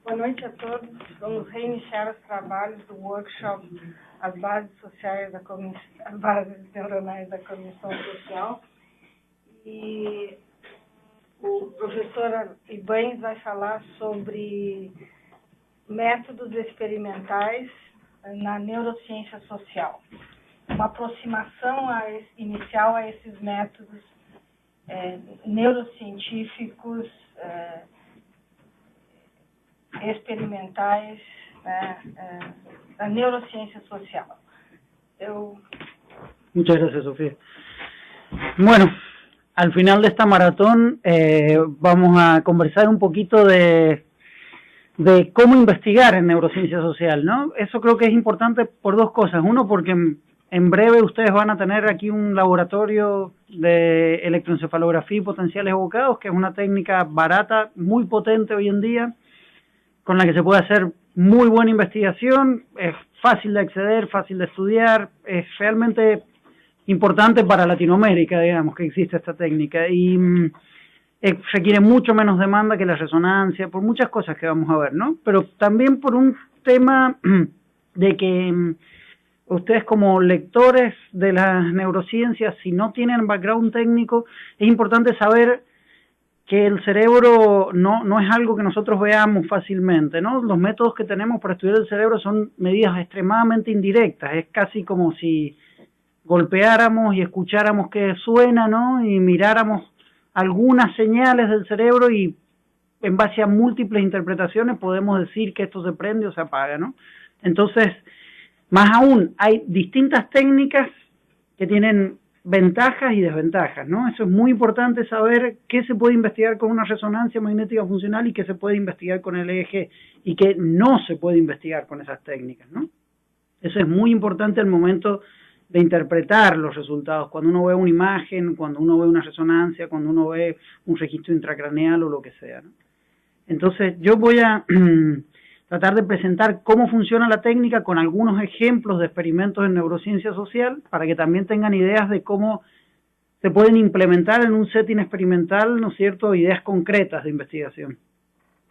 Boa noite a todos. Vamos reiniciar os trabalhos do workshop As Bases Sociais da as Bases Neuronais da Cognição Social. E o professor Ibanes vai falar sobre métodos experimentais na neurociência social. Uma aproximação inicial a esses métodos neurocientíficos experimentais da neurociencia social. Muchas gracias, Sofía. Bueno, al final de esta maratón vamos a conversar un poquito de cómo investigar en neurociencia social, ¿no? Eso creo que es importante por dos cosas. Uno, porque en breve ustedes van a tener aquí un laboratorio de electroencefalografía y potenciales evocados, que es una técnica barata, muy potente hoy en día, con la que se puede hacer muy buena investigación, es fácil de acceder, fácil de estudiar, es realmente importante para Latinoamérica, digamos, que existe esta técnica, y requiere mucho menos demanda que la resonancia, por muchas cosas que vamos a ver, ¿no? Pero también por un tema de que ustedes como lectores de las neurociencias, si no tienen background técnico, es importante saber que el cerebro no es algo que nosotros veamos fácilmente, ¿no? Los métodos que tenemos para estudiar el cerebro son medidas extremadamente indirectas, es casi como si golpeáramos y escucháramos qué suena, ¿no? Y miráramos algunas señales del cerebro y en base a múltiples interpretaciones podemos decir que esto se prende o se apaga, ¿no? Entonces, más aún, hay distintas técnicas que tienen ventajas y desventajas, ¿no? Eso es muy importante saber qué se puede investigar con una resonancia magnética funcional y qué se puede investigar con el EEG y qué no se puede investigar con esas técnicas, ¿no? Eso es muy importante al momento de interpretar los resultados, cuando uno ve una imagen, cuando uno ve una resonancia, cuando uno ve un registro intracraneal o lo que sea, ¿no? Entonces, yo voy a tratar de presentar cómo funciona la técnica con algunos ejemplos de experimentos en neurociencia social para que también tengan ideas de cómo se pueden implementar en un setting experimental, ¿no es cierto?, ideas concretas de investigación.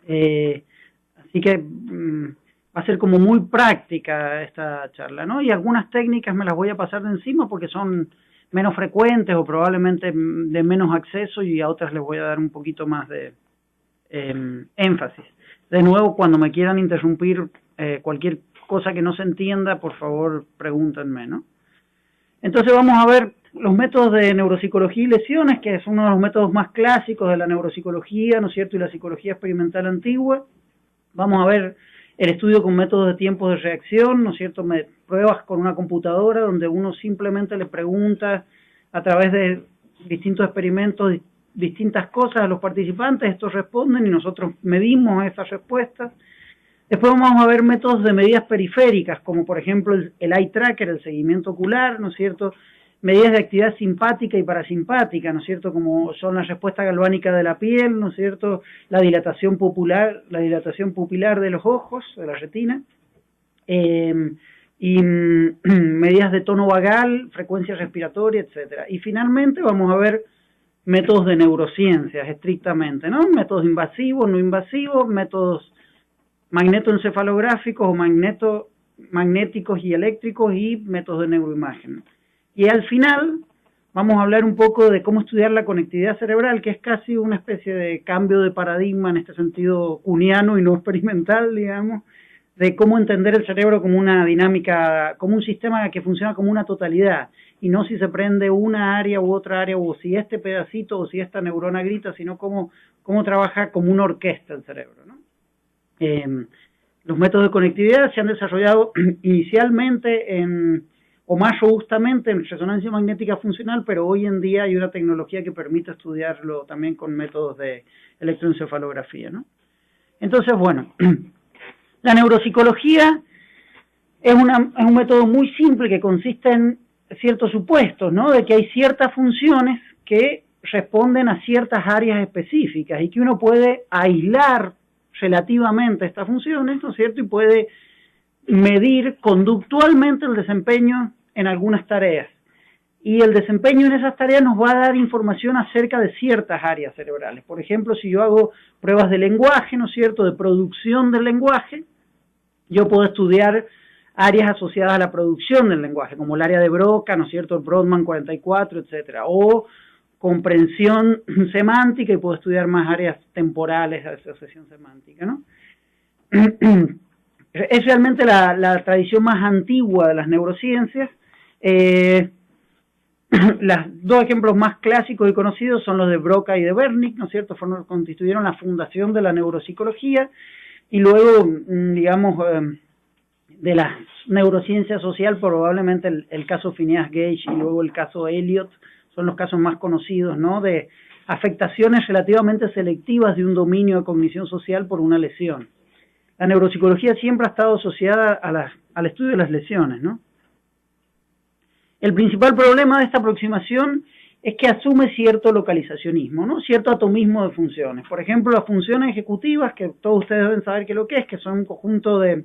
Así que va a ser como muy práctica esta charla, ¿no? Y algunas técnicas me las voy a pasar de encima porque son menos frecuentes o probablemente de menos acceso, y a otras les voy a dar un poquito más de énfasis. De nuevo, cuando me quieran interrumpir cualquier cosa que no se entienda, por favor, pregúntenme, ¿no? Entonces vamos a ver los métodos de neuropsicología y lesiones, que es uno de los métodos más clásicos de la neuropsicología, ¿no es cierto?, y la psicología experimental antigua. Vamos a ver el estudio con métodos de tiempo de reacción, ¿no es cierto?, pruebas con una computadora donde uno simplemente le pregunta a través de distintos experimentos distintas cosas a los participantes, estos responden y nosotros medimos esas respuestas. Después vamos a ver métodos de medidas periféricas, como por ejemplo el eye tracker, el seguimiento ocular, ¿no es cierto?, medidas de actividad simpática y parasimpática, ¿no es cierto?, como son la respuesta galvánica de la piel, ¿no es cierto?, la dilatación pupilar de los ojos, de la retina, y medidas de tono vagal, frecuencia respiratoria, etcétera. Y finalmente vamos a ver métodos de neurociencias estrictamente, ¿no? Métodos invasivos, no invasivos, métodos magnetoencefalográficos o magnéticos y eléctricos, y métodos de neuroimagen. Y al final vamos a hablar un poco de cómo estudiar la conectividad cerebral, que es casi una especie de cambio de paradigma en este sentido kuhniano y no experimental, digamos, de cómo entender el cerebro como una dinámica, como un sistema que funciona como una totalidad, y no si se prende una área u otra área, o si este pedacito o si esta neurona grita, sino cómo trabaja como una orquesta el cerebro, ¿no? Los métodos de conectividad se han desarrollado inicialmente o más robustamente en resonancia magnética funcional, pero hoy en día hay una tecnología que permite estudiarlo también con métodos de electroencefalografía, ¿no? Entonces, bueno, la neuropsicología es un método muy simple que consiste en ciertos supuestos, ¿no?, de que hay ciertas funciones que responden a ciertas áreas específicas y que uno puede aislar relativamente estas funciones, ¿no es cierto?, y puede medir conductualmente el desempeño en algunas tareas. y el desempeño en esas tareas nos va a dar información acerca de ciertas áreas cerebrales. Por ejemplo, si yo hago pruebas de lenguaje, ¿no es cierto?, de producción del lenguaje, yo puedo estudiar áreas asociadas a la producción del lenguaje, como el área de Broca, ¿no es cierto?, el Brodmann 44, etcétera, o comprensión semántica, y puedo estudiar más áreas temporales de asociación semántica, ¿no? Es realmente la tradición más antigua de las neurociencias. Los dos ejemplos más clásicos y conocidos son los de Broca y de Wernicke, ¿no es cierto?, constituyeron la fundación de la neuropsicología, y luego, digamos, de la neurociencia social, probablemente el caso Phineas Gage y luego el caso Elliot son los casos más conocidos, ¿no?, de afectaciones relativamente selectivas de un dominio de cognición social por una lesión. La neuropsicología siempre ha estado asociada al estudio de las lesiones, ¿no? El principal problema de esta aproximación es que asume cierto localizacionismo, ¿no?, cierto atomismo de funciones. Por ejemplo, las funciones ejecutivas, que todos ustedes deben saber qué es lo que son un conjunto de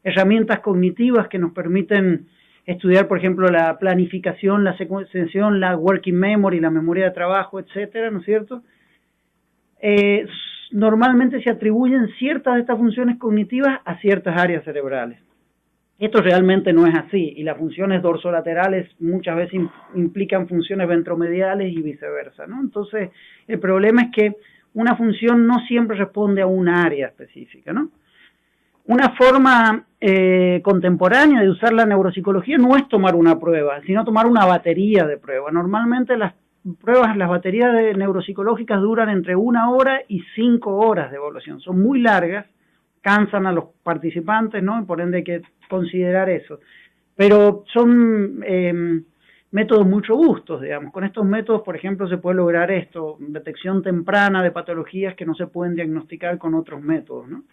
herramientas cognitivas que nos permiten estudiar, por ejemplo, la planificación, la secuenciación, la working memory, la memoria de trabajo, etcétera, ¿no es cierto? Normalmente se atribuyen ciertas de estas funciones cognitivas a ciertas áreas cerebrales. Esto realmente no es así, y las funciones dorsolaterales muchas veces implican funciones ventromediales y viceversa, ¿no? Entonces, el problema es que una función no siempre responde a una área específica, ¿no? Una forma contemporánea de usar la neuropsicología no es tomar una prueba, sino tomar una batería de pruebas. Normalmente las baterías neuropsicológicas duran entre 1 hora y 5 horas de evaluación. Son muy largas, cansan a los participantes, ¿no?, y por ende hay que considerar eso. Pero son métodos muy robustos, digamos. Con estos métodos, por ejemplo, se puede lograr esto, detección temprana de patologías que no se pueden diagnosticar con otros métodos, ¿no?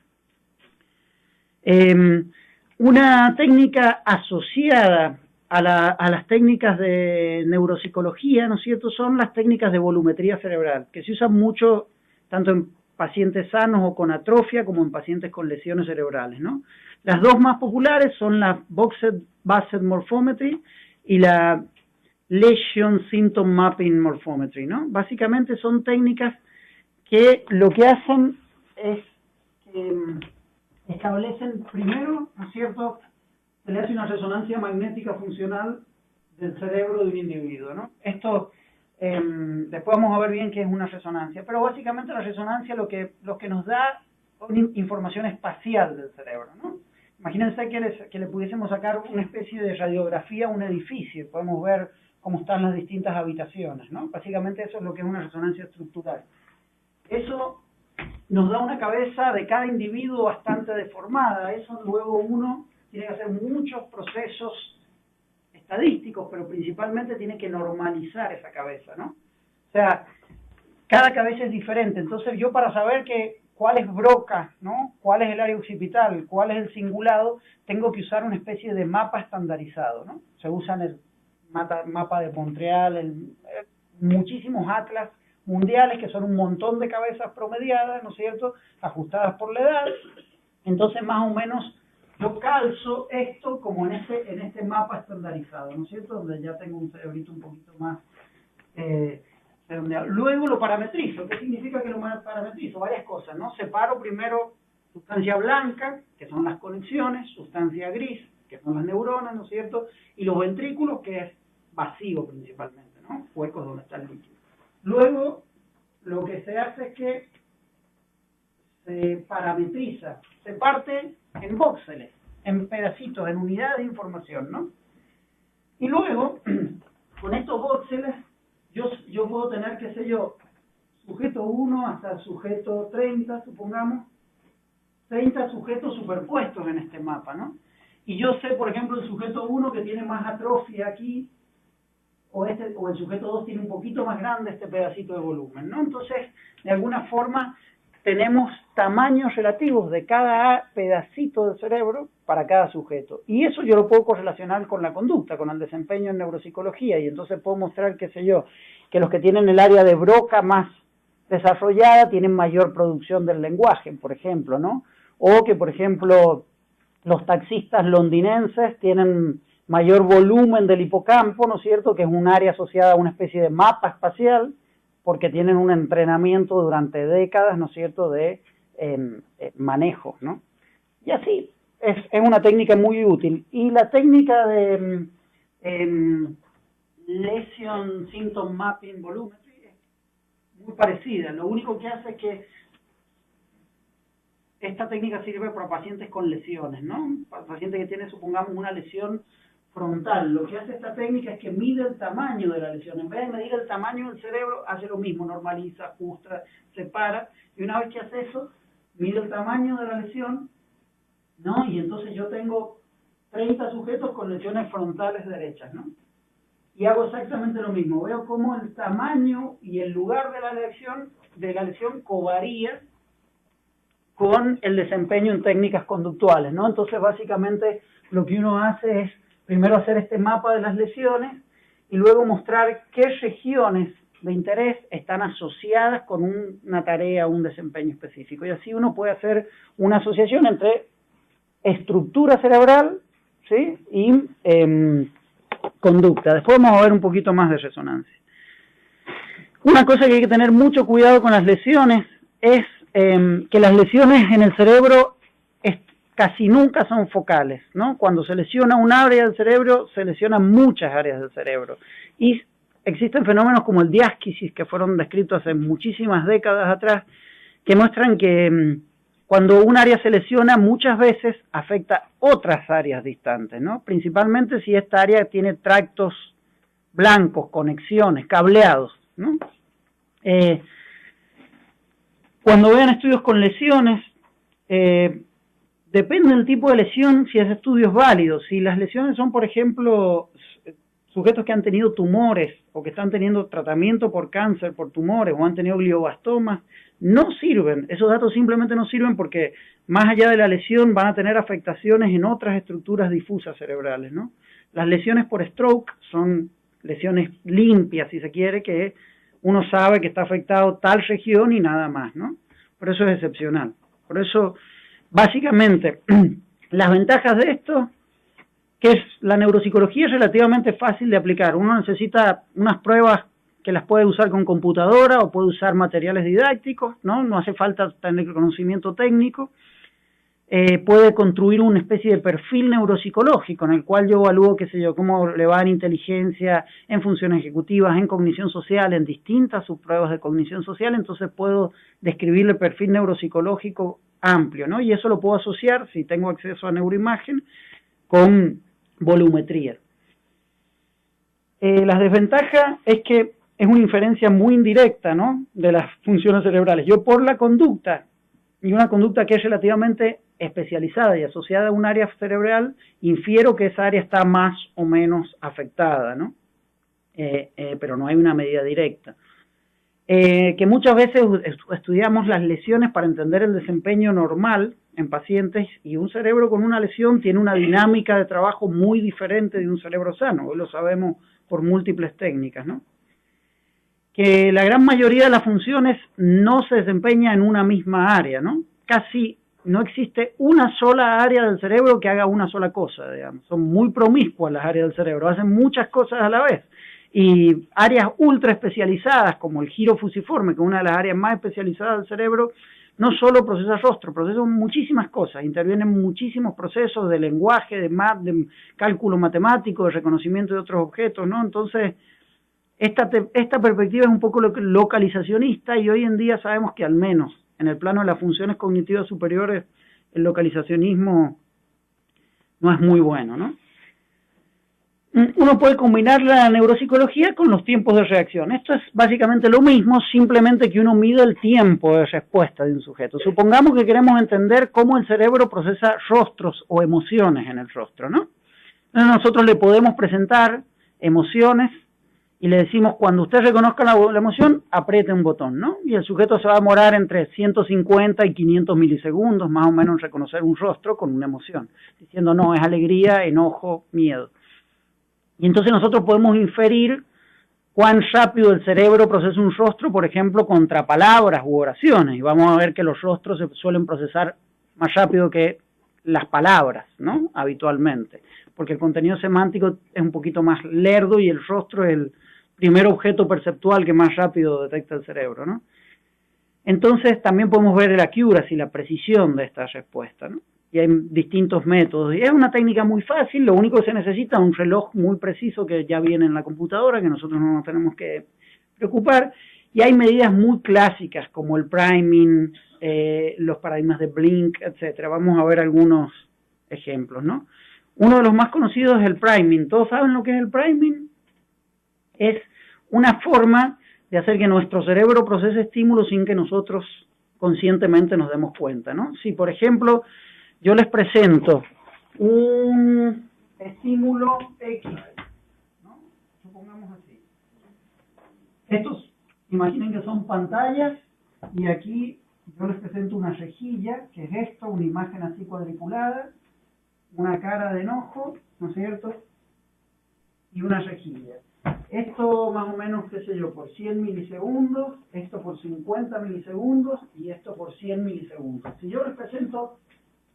Una técnica asociada a las técnicas de neuropsicología, ¿no es cierto?, son las técnicas de volumetría cerebral, que se usan mucho tanto en pacientes sanos o con atrofia como en pacientes con lesiones cerebrales, ¿no? Las dos más populares son la Boxed-Based Morphometry y la Lesion Symptom Mapping Morphometry, ¿no? Básicamente son técnicas que lo que hacen es que establecen primero, ¿no es cierto?, se le hace una resonancia magnética funcional del cerebro de un individuo, ¿no? Esto, después vamos a ver bien qué es una resonancia, pero básicamente la resonancia lo que nos da información espacial del cerebro, ¿no? Imagínense que le pudiésemos sacar una especie de radiografía a un edificio, y podemos ver cómo están las distintas habitaciones, ¿no? Básicamente eso es lo que es una resonancia estructural. Eso nos da una cabeza de cada individuo bastante deformada. Eso luego uno tiene que hacer muchos procesos estadísticos, pero principalmente tiene que normalizar esa cabeza, ¿no? O sea, cada cabeza es diferente. Entonces yo, para saber cuál es Broca, ¿no?, cuál es el área occipital, cuál es el cingulado, tengo que usar una especie de mapa estandarizado, ¿no? Se usan el mapa de Montreal, muchísimos atlas mundiales, que son un montón de cabezas promediadas, ¿no es cierto?, ajustadas por la edad. Entonces, más o menos, yo calzo esto como en este mapa estandarizado, ¿no es cierto?, donde ya tengo un cerebrito un poquito más redondeado. Luego lo parametrizo. ¿Qué significa que lo parametrizo? Varias cosas, ¿no? Separo primero sustancia blanca, que son las conexiones, sustancia gris, que son las neuronas, ¿no es cierto?, y los ventrículos, que es vacío principalmente, ¿no?, huecos donde está el líquido. Luego, lo que se hace es que se parametriza, se parte en voxeles, en pedacitos, en unidades de información, ¿no? Y luego, con estos voxeles, yo puedo tener, qué sé yo, sujeto 1 hasta sujeto 30, supongamos, 30 sujetos superpuestos en este mapa, ¿no? Y yo sé, por ejemplo, el sujeto 1 que tiene más atrofia aquí, o el sujeto 2 tiene un poquito más grande este pedacito de volumen, ¿no? Entonces, de alguna forma, tenemos tamaños relativos de cada pedacito del cerebro para cada sujeto. Y eso yo lo puedo correlacionar con la conducta, con el desempeño en neuropsicología, y entonces puedo mostrar, qué sé yo, que los que tienen el área de Broca más desarrollada tienen mayor producción del lenguaje, por ejemplo, ¿no? O que, por ejemplo, los taxistas londinenses tienen mayor volumen del hipocampo, ¿no es cierto?, que es un área asociada a una especie de mapa espacial, porque tienen un entrenamiento durante décadas, ¿no es cierto?, de manejo, ¿no? Y así, es una técnica muy útil. Y la técnica de Lesion Symptom Mapping Volumetry es muy parecida. Lo único que hace es que esta técnica sirve para pacientes con lesiones, ¿no? Para pacientes que tienen, supongamos, una lesión frontal. Lo que hace esta técnica es que mide el tamaño de la lesión. En vez de medir el tamaño del cerebro, hace lo mismo, normaliza, ajusta, separa. Y una vez que hace eso, mide el tamaño de la lesión, ¿no? Y entonces yo tengo 30 sujetos con lesiones frontales derechas, ¿no? Y hago exactamente lo mismo. Veo cómo el tamaño y el lugar de la lesión covaría con el desempeño en técnicas conductuales, ¿no? Entonces, básicamente, lo que uno hace es primero hacer este mapa de las lesiones y luego mostrar qué regiones de interés están asociadas con una tarea o un desempeño específico. Y así uno puede hacer una asociación entre estructura cerebral, ¿sí?, y conducta. Después vamos a ver un poquito más de resonancia. Una cosa que hay que tener mucho cuidado con las lesiones es que las lesiones en el cerebro casi nunca son focales, ¿no? Cuando se lesiona un área del cerebro, se lesionan muchas áreas del cerebro. Y existen fenómenos como el diásquisis, que fueron descritos hace muchísimas décadas atrás, que muestran que cuando un área se lesiona, muchas veces afecta otras áreas distantes, ¿no? Principalmente si esta área tiene tractos blancos, conexiones, cableados, ¿no? Cuando vean estudios con lesiones, depende del tipo de lesión, si ese estudio es válido. Si las lesiones son, por ejemplo, sujetos que han tenido tumores o que están teniendo tratamiento por cáncer, por tumores, o han tenido glioblastomas, no sirven. Esos datos simplemente no sirven porque más allá de la lesión van a tener afectaciones en otras estructuras difusas cerebrales, ¿no? Las lesiones por stroke son lesiones limpias, si se quiere, que uno sabe que está afectado tal región y nada más, ¿no? Por eso es excepcional. Por eso, básicamente, las ventajas de esto, que es la neuropsicología, es relativamente fácil de aplicar. Uno necesita unas pruebas que las puede usar con computadora o puede usar materiales didácticos, ¿no? No hace falta tener conocimiento técnico. Puede construir una especie de perfil neuropsicológico en el cual yo evalúo, qué sé yo, cómo le va en inteligencia, en funciones ejecutivas, en cognición social, en distintas subpruebas de cognición social. Entonces puedo describir el perfil neuropsicológico amplio, ¿no? Y eso lo puedo asociar, si tengo acceso a neuroimagen, con volumetría. La desventaja es que es una inferencia muy indirecta, ¿no?, de las funciones cerebrales. Yo, por la conducta, y una conducta que es relativamente especializada y asociada a un área cerebral, infiero que esa área está más o menos afectada, ¿no? Pero no hay una medida directa. Que muchas veces estudiamos las lesiones para entender el desempeño normal en pacientes, y un cerebro con una lesión tiene una dinámica de trabajo muy diferente de un cerebro sano. Hoy lo sabemos por múltiples técnicas, ¿no? Que la gran mayoría de las funciones no se desempeña en una misma área, ¿no? Casi no existe una sola área del cerebro que haga una sola cosa, digamos. Son muy promiscuas las áreas del cerebro, hacen muchas cosas a la vez. Y áreas ultra especializadas, como el giro fusiforme, que es una de las áreas más especializadas del cerebro, no solo procesa rostro, procesa muchísimas cosas, intervienen muchísimos procesos de lenguaje, de cálculo matemático, de reconocimiento de otros objetos, ¿no? Entonces, esta perspectiva es un poco localizacionista, y hoy en día sabemos que al menos en el plano de las funciones cognitivas superiores el localizacionismo no es muy bueno, ¿no? Uno puede combinar la neuropsicología con los tiempos de reacción. Esto es básicamente lo mismo, simplemente que uno mide el tiempo de respuesta de un sujeto. Supongamos que queremos entender cómo el cerebro procesa rostros o emociones en el rostro, ¿no? Entonces nosotros le podemos presentar emociones y le decimos, cuando usted reconozca la emoción, apriete un botón, ¿no? Y el sujeto se va a demorar entre 150 y 500 milisegundos, más o menos, en reconocer un rostro con una emoción, diciendo, no, es alegría, enojo, miedo. Y entonces nosotros podemos inferir cuán rápido el cerebro procesa un rostro, por ejemplo, contra palabras u oraciones. Y vamos a ver que los rostros se suelen procesar más rápido que las palabras, ¿no? Habitualmente, porque el contenido semántico es un poquito más lerdo y el rostro es el primer objeto perceptual que más rápido detecta el cerebro, ¿no? Entonces también podemos ver la accuracy, la precisión de esta respuesta, ¿no? Y hay distintos métodos, y es una técnica muy fácil, lo único que se necesita es un reloj muy preciso que ya viene en la computadora, que nosotros no nos tenemos que preocupar, y hay medidas muy clásicas como el priming, los paradigmas de Blink, etcétera. Vamos a ver algunos ejemplos, ¿no? Uno de los más conocidos es el priming. ¿Todos saben lo que es el priming? Es una forma de hacer que nuestro cerebro procese estímulos sin que nosotros conscientemente nos demos cuenta, ¿no? Si, por ejemplo, yo les presento un estímulo X, ¿no? Supongamos así. Estos, imaginen que son pantallas, y aquí yo les presento una rejilla, que es esto, una imagen así cuadriculada, una cara de enojo, ¿no es cierto? Y una rejilla. Esto más o menos, qué sé yo, por 100 milisegundos, esto por 50 milisegundos y esto por 100 milisegundos. Si yo les presento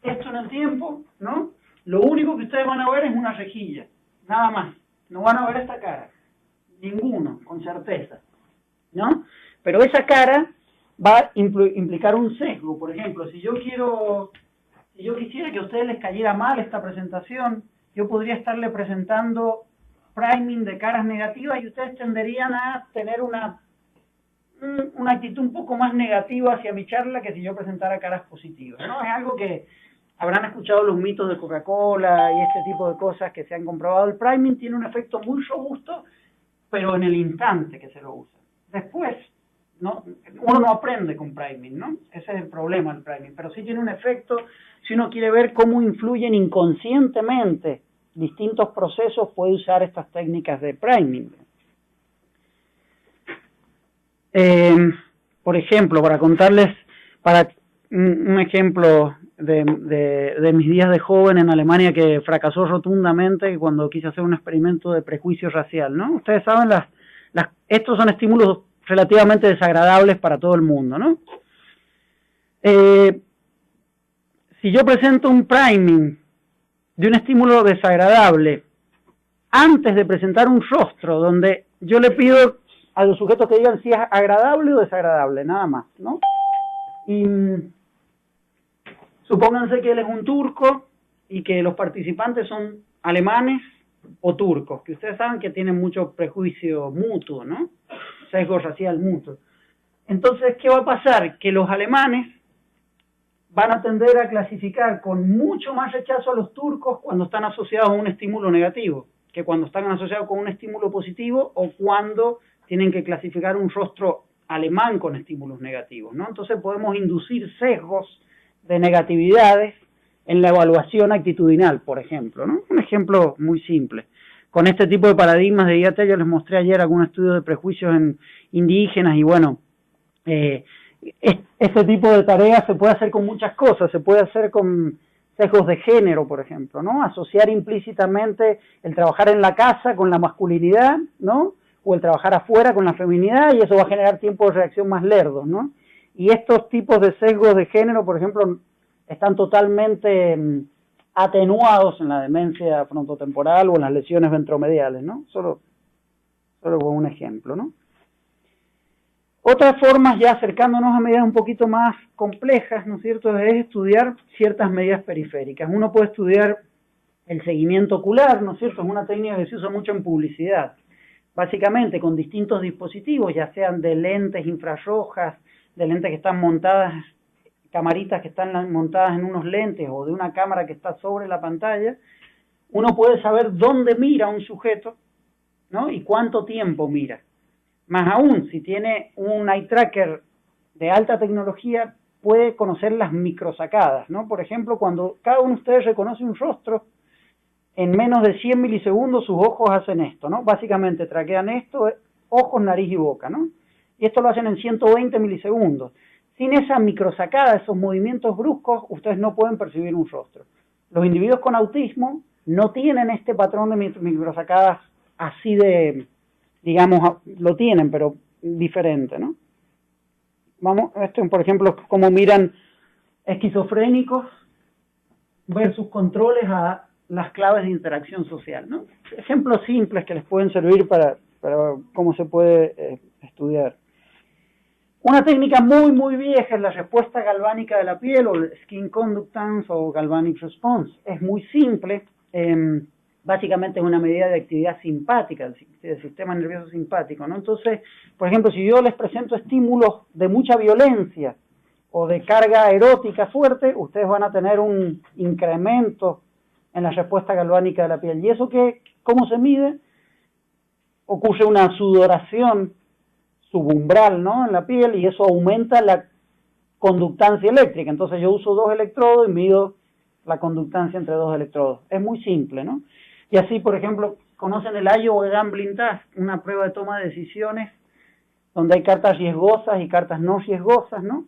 esto en el tiempo, ¿no? Lo único que ustedes van a ver es una rejilla, nada más. No van a ver esta cara, ninguno, con certeza, ¿no? Pero esa cara va a implicar un sesgo. Por ejemplo, si yo quisiera que a ustedes les cayera mal esta presentación, yo podría estarle presentando priming de caras negativas y ustedes tenderían a tener una actitud un poco más negativa hacia mi charla que si yo presentara caras positivas, ¿no? Es algo que habrán escuchado los mitos de Coca-Cola y este tipo de cosas que se han comprobado. El priming tiene un efecto muy robusto, pero en el instante que se lo usa. Después, ¿no? Uno no aprende con priming, ¿no? Ese es el problema del priming, pero sí tiene un efecto si uno quiere ver cómo influyen inconscientemente distintos procesos, puede usar estas técnicas de priming. Por ejemplo, para contarles, para un ejemplo de mis días de joven en Alemania que fracasó rotundamente cuando quise hacer un experimento de prejuicio racial, ¿no? Ustedes saben, estos son estímulos relativamente desagradables para todo el mundo, ¿no? Si yo presento un priming de un estímulo desagradable antes de presentar un rostro donde yo le pido a los sujetos que digan si es agradable o desagradable, nada más, ¿no? Y supónganse que él es un turco y que los participantes son alemanes o turcos, que ustedes saben que tienen mucho prejuicio mutuo, ¿no? Sesgo racial mutuo. Entonces, ¿qué va a pasar? Que los alemanes van a tender a clasificar con mucho más rechazo a los turcos cuando están asociados a un estímulo negativo, que cuando están asociados con un estímulo positivo o cuando tienen que clasificar un rostro alemán con estímulos negativos, ¿no? Entonces podemos inducir sesgos de negatividades en la evaluación actitudinal, por ejemplo, ¿no? Un ejemplo muy simple. Con este tipo de paradigmas de IAT, yo les mostré ayer algún estudio de prejuicios en indígenas y bueno, este tipo de tareas se puede hacer con muchas cosas, se puede hacer con sesgos de género, por ejemplo, ¿no? Asociar implícitamente el trabajar en la casa con la masculinidad, ¿no? O el trabajar afuera con la feminidad, y eso va a generar tiempos de reacción más lerdos, ¿no? Y estos tipos de sesgos de género, por ejemplo, están totalmente atenuados en la demencia frontotemporal o en las lesiones ventromediales, ¿no? Solo con un ejemplo, ¿no? Otras formas, ya acercándonos a medidas un poquito más complejas, ¿no es cierto?, es estudiar ciertas medidas periféricas. Uno puede estudiar el seguimiento ocular, ¿no es cierto?, es una técnica que se usa mucho en publicidad. Básicamente con distintos dispositivos, ya sean de lentes infrarrojas, de lentes que están montadas, camaritas que están montadas en unos lentes o de una cámara que está sobre la pantalla, uno puede saber dónde mira un sujeto, ¿no?, y cuánto tiempo mira. Más aún, si tiene un eye tracker de alta tecnología, puede conocer las microsacadas, ¿no? Por ejemplo, cuando cada uno de ustedes reconoce un rostro, en menos de 100 milisegundos sus ojos hacen esto, ¿no? Básicamente traquean esto, ojos, nariz y boca, ¿no? Y esto lo hacen en 120 milisegundos. Sin esa microsacada, esos movimientos bruscos, ustedes no pueden percibir un rostro. Los individuos con autismo no tienen este patrón de microsacadas así de, digamos, lo tienen, pero diferente, ¿no? Vamos, esto, por ejemplo, como miran esquizofrénicos, versus controles a las claves de interacción social, ¿no? Ejemplos simples que les pueden servir para cómo se puede estudiar. Una técnica muy vieja es la respuesta galvánica de la piel, o el skin conductance o galvanic response. Es muy simple, básicamente es una medida de actividad simpática, del sistema nervioso simpático, ¿no? Entonces, por ejemplo, si yo les presento estímulos de mucha violencia o de carga erótica fuerte, ustedes van a tener un incremento en la respuesta galvánica de la piel. ¿Y eso cómo se mide? Ocurre una sudoración subumbral, ¿no?, en la piel, y eso aumenta la conductancia eléctrica. Entonces yo uso 2 electrodos y mido la conductancia entre 2 electrodos. Es muy simple, ¿no? Y así, por ejemplo, conocen el Iowa Gambling Test, una prueba de toma de decisiones donde hay cartas riesgosas y cartas no riesgosas, ¿no?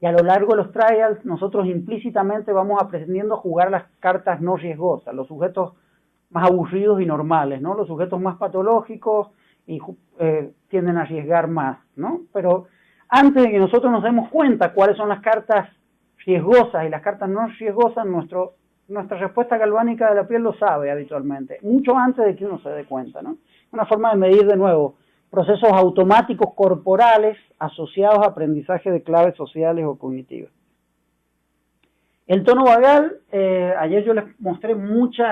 Y a lo largo de los trials nosotros implícitamente vamos aprendiendo a jugar las cartas no riesgosas, los sujetos más aburridos y normales, ¿no? Los sujetos más patológicos y tienden a arriesgar más, ¿no? Pero antes de que nosotros nos demos cuenta cuáles son las cartas riesgosas y las cartas no riesgosas, nuestra respuesta galvánica de la piel lo sabe habitualmente, mucho antes de que uno se dé cuenta, ¿no? Una forma de medir, de nuevo, procesos automáticos corporales asociados a aprendizaje de claves sociales o cognitivas. El tono vagal, ayer yo les mostré muchos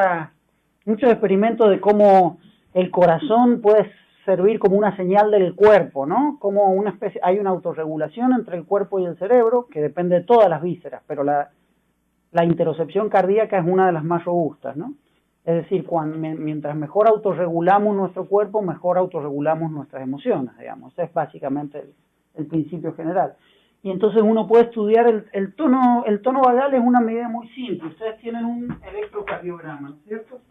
experimentos de cómo el corazón puede servir como una señal del cuerpo, ¿no? Como hay una autorregulación entre el cuerpo y el cerebro que depende de todas las vísceras, pero la interocepción cardíaca es una de las más robustas, ¿no? Es decir, mientras mejor autorregulamos nuestro cuerpo, mejor autorregulamos nuestras emociones, digamos. Ese es básicamente el principio general. Y entonces uno puede estudiar el tono vagal. Es una medida muy simple. Ustedes tienen un electrocardiograma, ¿no es cierto?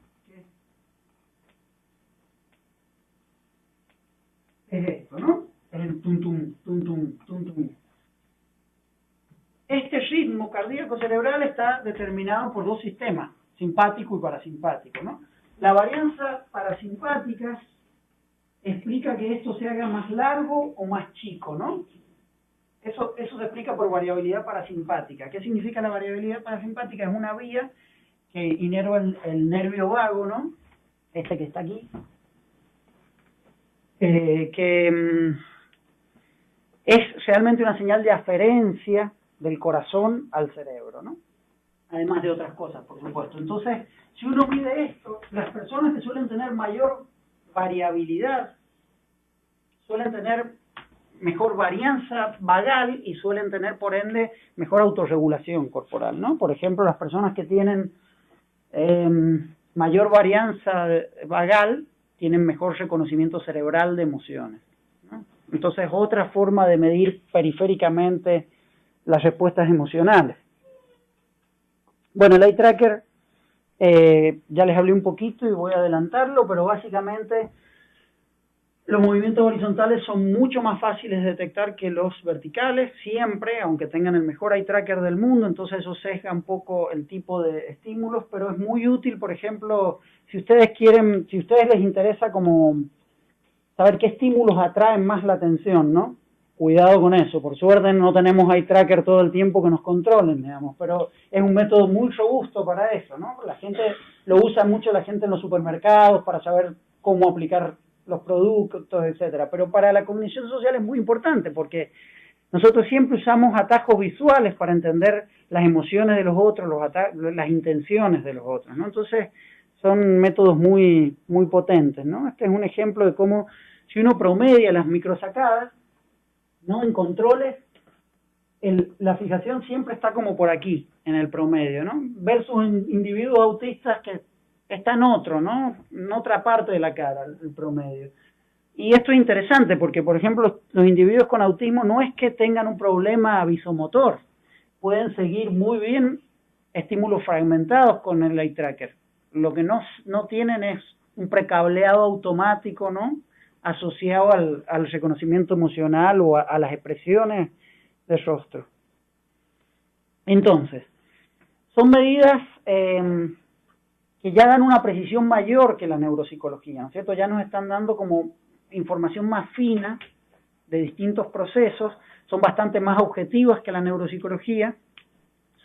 Es esto, ¿no? Es el tum-tum, tum-tum, tum-tum. Este ritmo cardíaco cerebral está determinado por 2 sistemas, simpático y parasimpático, ¿no? La varianza parasimpática explica que esto se haga más largo o más chico, ¿no? Eso se explica por variabilidad parasimpática. ¿Qué significa la variabilidad parasimpática? Es una vía que inerva el nervio vago, ¿no? Este que está aquí. Que es realmente una señal de aferencia del corazón al cerebro, ¿no? Además de otras cosas, por supuesto. Entonces, si uno mide esto, las personas que suelen tener mayor variabilidad suelen tener mejor varianza vagal y suelen tener, por ende, mejor autorregulación corporal, ¿no? Por ejemplo, las personas que tienen mayor varianza vagal tienen mejor reconocimiento cerebral de emociones, ¿no? Entonces, otra forma de medir periféricamente las respuestas emocionales. Bueno, el eye tracker, ya les hablé un poquito y voy a adelantarlo, pero básicamente los movimientos horizontales son mucho más fáciles de detectar que los verticales, siempre, aunque tengan el mejor eye tracker del mundo, entonces eso sesga un poco el tipo de estímulos, pero es muy útil, por ejemplo, si ustedes les interesa como saber qué estímulos atraen más la atención, ¿no? Cuidado con eso, por suerte no tenemos eye tracker todo el tiempo que nos controlen, digamos, pero es un método muy robusto para eso, ¿no? La gente lo usa mucho, la gente en los supermercados para saber cómo aplicar los productos, etcétera. Pero para la cognición social es muy importante porque nosotros siempre usamos atajos visuales para entender las emociones de los otros, las intenciones de los otros, ¿no? Entonces son métodos muy potentes, ¿no? Este es un ejemplo de cómo si uno promedia las microsacadas, ¿no? En controles, la fijación siempre está como por aquí, en el promedio, ¿no? Versus individuos autistas que está en otro, ¿no? En otra parte de la cara, el promedio. Y esto es interesante porque, por ejemplo, los individuos con autismo no es que tengan un problema visomotor, pueden seguir muy bien estímulos fragmentados con el eye tracker. Lo que no tienen es un precableado automático, ¿no? Asociado al reconocimiento emocional o a las expresiones del rostro. Entonces, son medidas que ya dan una precisión mayor que la neuropsicología, ¿no es cierto? Ya nos están dando como información más fina de distintos procesos, son bastante más objetivas que la neuropsicología,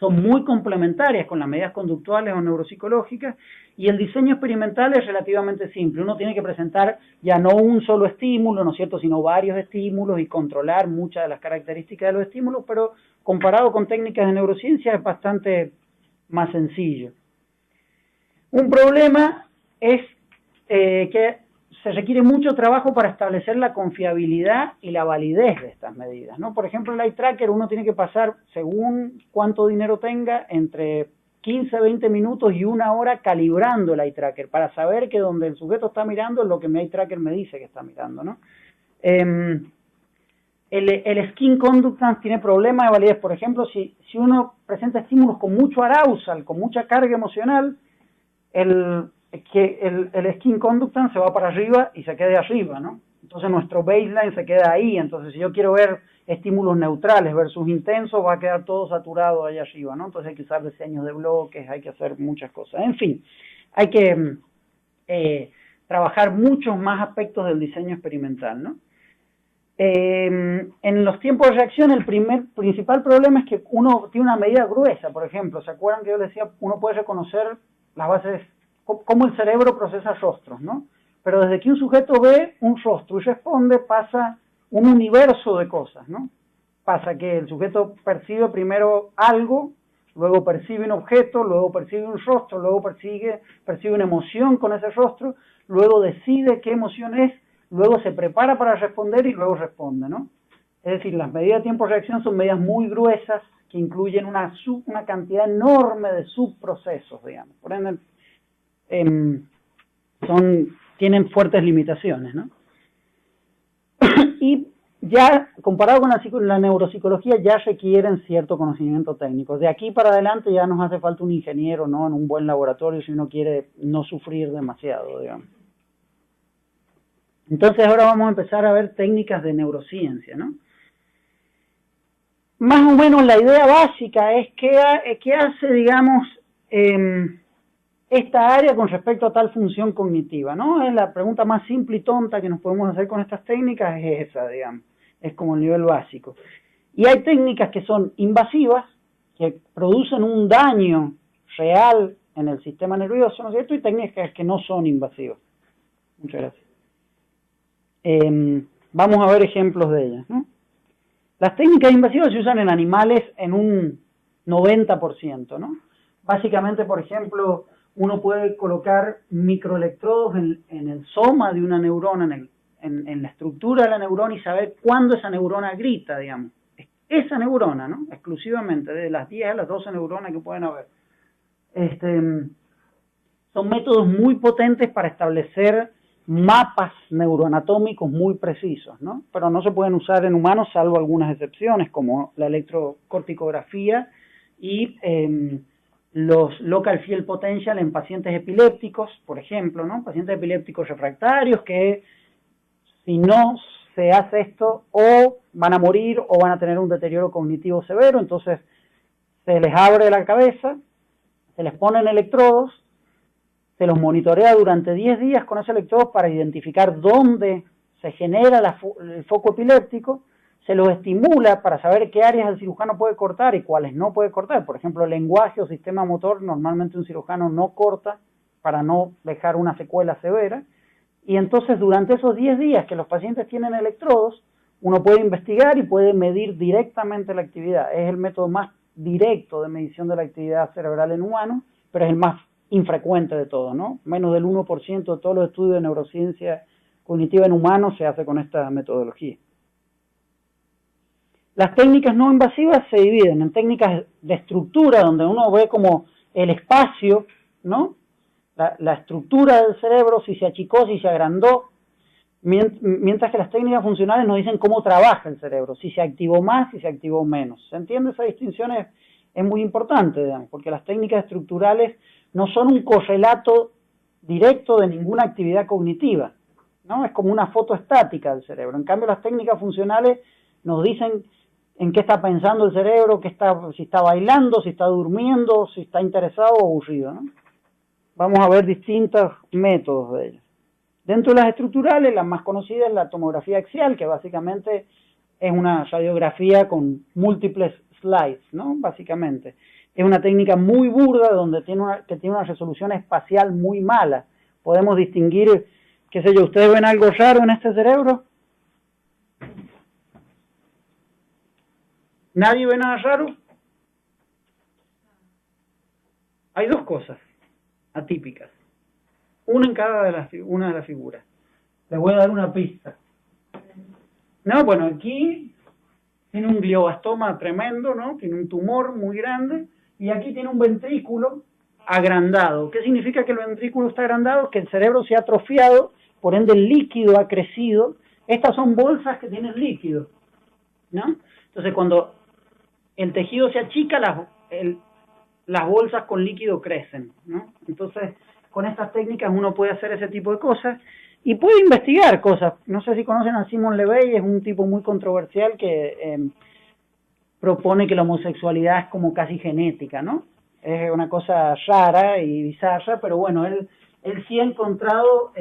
son muy complementarias con las medidas conductuales o neuropsicológicas, y el diseño experimental es relativamente simple. Uno tiene que presentar ya no un solo estímulo, ¿no es cierto?, sino varios estímulos y controlar muchas de las características de los estímulos, pero comparado con técnicas de neurociencia es bastante más sencillo. Un problema es que se requiere mucho trabajo para establecer la confiabilidad y la validez de estas medidas, ¿no? Por ejemplo, el eye tracker uno tiene que pasar, según cuánto dinero tenga, entre 15 a 20 minutos y una hora calibrando el eye tracker para saber que donde el sujeto está mirando es lo que mi eye tracker me dice que está mirando, ¿no? El skin conductance tiene problemas de validez. Por ejemplo, si uno presenta estímulos con mucho arousal, con mucha carga emocional, el skin conductance se va para arriba y se queda arriba, ¿no? Entonces nuestro baseline se queda ahí. Entonces si yo quiero ver estímulos neutrales versus intensos, va a quedar todo saturado ahí arriba, ¿no? Entonces hay que usar diseños de bloques, hay que hacer muchas cosas. En fin, hay que trabajar muchos más aspectos del diseño experimental, ¿no? En los tiempos de reacción el principal problema es que uno tiene una medida gruesa. Por ejemplo, ¿se acuerdan que yo les decía? Uno puede reconocer las bases, cómo el cerebro procesa rostros, ¿no? Pero desde que un sujeto ve un rostro y responde, pasa un universo de cosas, ¿no? Pasa que el sujeto percibe primero algo, luego percibe un objeto, luego percibe un rostro, luego percibe una emoción con ese rostro, luego decide qué emoción es, luego se prepara para responder y luego responde, ¿no? Es decir, las medidas de tiempo de reacción son medidas muy gruesas que incluyen una cantidad enorme de subprocesos, digamos. Por ende, tienen fuertes limitaciones, ¿no? Y ya, comparado con la neuropsicología, ya requieren cierto conocimiento técnico. De aquí para adelante ya nos hace falta un ingeniero, ¿no?, en un buen laboratorio si uno quiere no sufrir demasiado, digamos. Entonces ahora vamos a empezar a ver técnicas de neurociencia, ¿no? Más o menos la idea básica es qué hace, digamos, esta área con respecto a tal función cognitiva, ¿no? Es la pregunta más simple y tonta que nos podemos hacer con estas técnicas, es esa, digamos. Es como el nivel básico. Y hay técnicas que son invasivas, que producen un daño real en el sistema nervioso, ¿no es cierto? Y técnicas que no son invasivas. Muchas gracias. Vamos a ver ejemplos de ellas, ¿no? Las técnicas invasivas se usan en animales en un 90%, ¿no? Básicamente, por ejemplo, uno puede colocar microelectrodos en el soma de una neurona, en la estructura de la neurona, y saber cuándo esa neurona grita, digamos. Esa neurona, ¿no? Exclusivamente, de las 10 a las 12 neuronas que pueden haber. Son métodos muy potentes para establecer mapas neuroanatómicos muy precisos, ¿no? Pero no se pueden usar en humanos salvo algunas excepciones, como la electrocorticografía y los local field potential en pacientes epilépticos, por ejemplo, ¿no? Pacientes epilépticos refractarios que si no se hace esto o van a morir o van a tener un deterioro cognitivo severo. Entonces se les abre la cabeza, se les ponen electrodos, se los monitorea durante 10 días con esos electrodos para identificar dónde se genera el foco epiléptico, se los estimula para saber qué áreas el cirujano puede cortar y cuáles no puede cortar. Por ejemplo, lenguaje o sistema motor, normalmente un cirujano no corta para no dejar una secuela severa. Y entonces durante esos 10 días que los pacientes tienen electrodos, uno puede investigar y puede medir directamente la actividad. Es el método más directo de medición de la actividad cerebral en humanos, pero es el más infrecuente de todo, ¿no? Menos del 1% de todos los estudios de neurociencia cognitiva en humanos se hace con esta metodología. Las técnicas no invasivas se dividen en técnicas de estructura, donde uno ve como el espacio, ¿no? La estructura del cerebro, si se achicó, si se agrandó, mientras que las técnicas funcionales nos dicen cómo trabaja el cerebro, si se activó más, si se activó menos. ¿Se entiende? Esa distinción es muy importante, digamos, porque las técnicas estructurales no son un correlato directo de ninguna actividad cognitiva, ¿no? Es como una foto estática del cerebro. En cambio, las técnicas funcionales nos dicen en qué está pensando el cerebro, si está bailando, si está durmiendo, si está interesado o aburrido, ¿no? Vamos a ver distintos métodos de ellos. Dentro de las estructurales, la más conocida es la tomografía axial, que básicamente es una radiografía con múltiples slides, ¿no? Básicamente. es una técnica muy burda donde tiene una resolución espacial muy mala. Podemos distinguir, qué sé yo, ¿ustedes ven algo raro en este cerebro? ¿Nadie ve nada raro? Hay dos cosas atípicas, una en una de las figuras. Les voy a dar una pista. No, bueno, aquí tiene un glioblastoma tremendo, ¿no? Tiene un tumor muy grande, y aquí tiene un ventrículo agrandado. ¿Qué significa que el ventrículo está agrandado? Que el cerebro se ha atrofiado, por ende el líquido ha crecido. Estas son bolsas que tienen líquido, ¿no? Entonces, cuando el tejido se achica, las bolsas con líquido crecen, ¿no? Entonces, con estas técnicas uno puede hacer ese tipo de cosas y puede investigar cosas. No sé si conocen a Simon LeVay, es un tipo muy controversial que propone que la homosexualidad es como casi genética, ¿no? Es una cosa rara y bizarra, pero bueno, él sí ha encontrado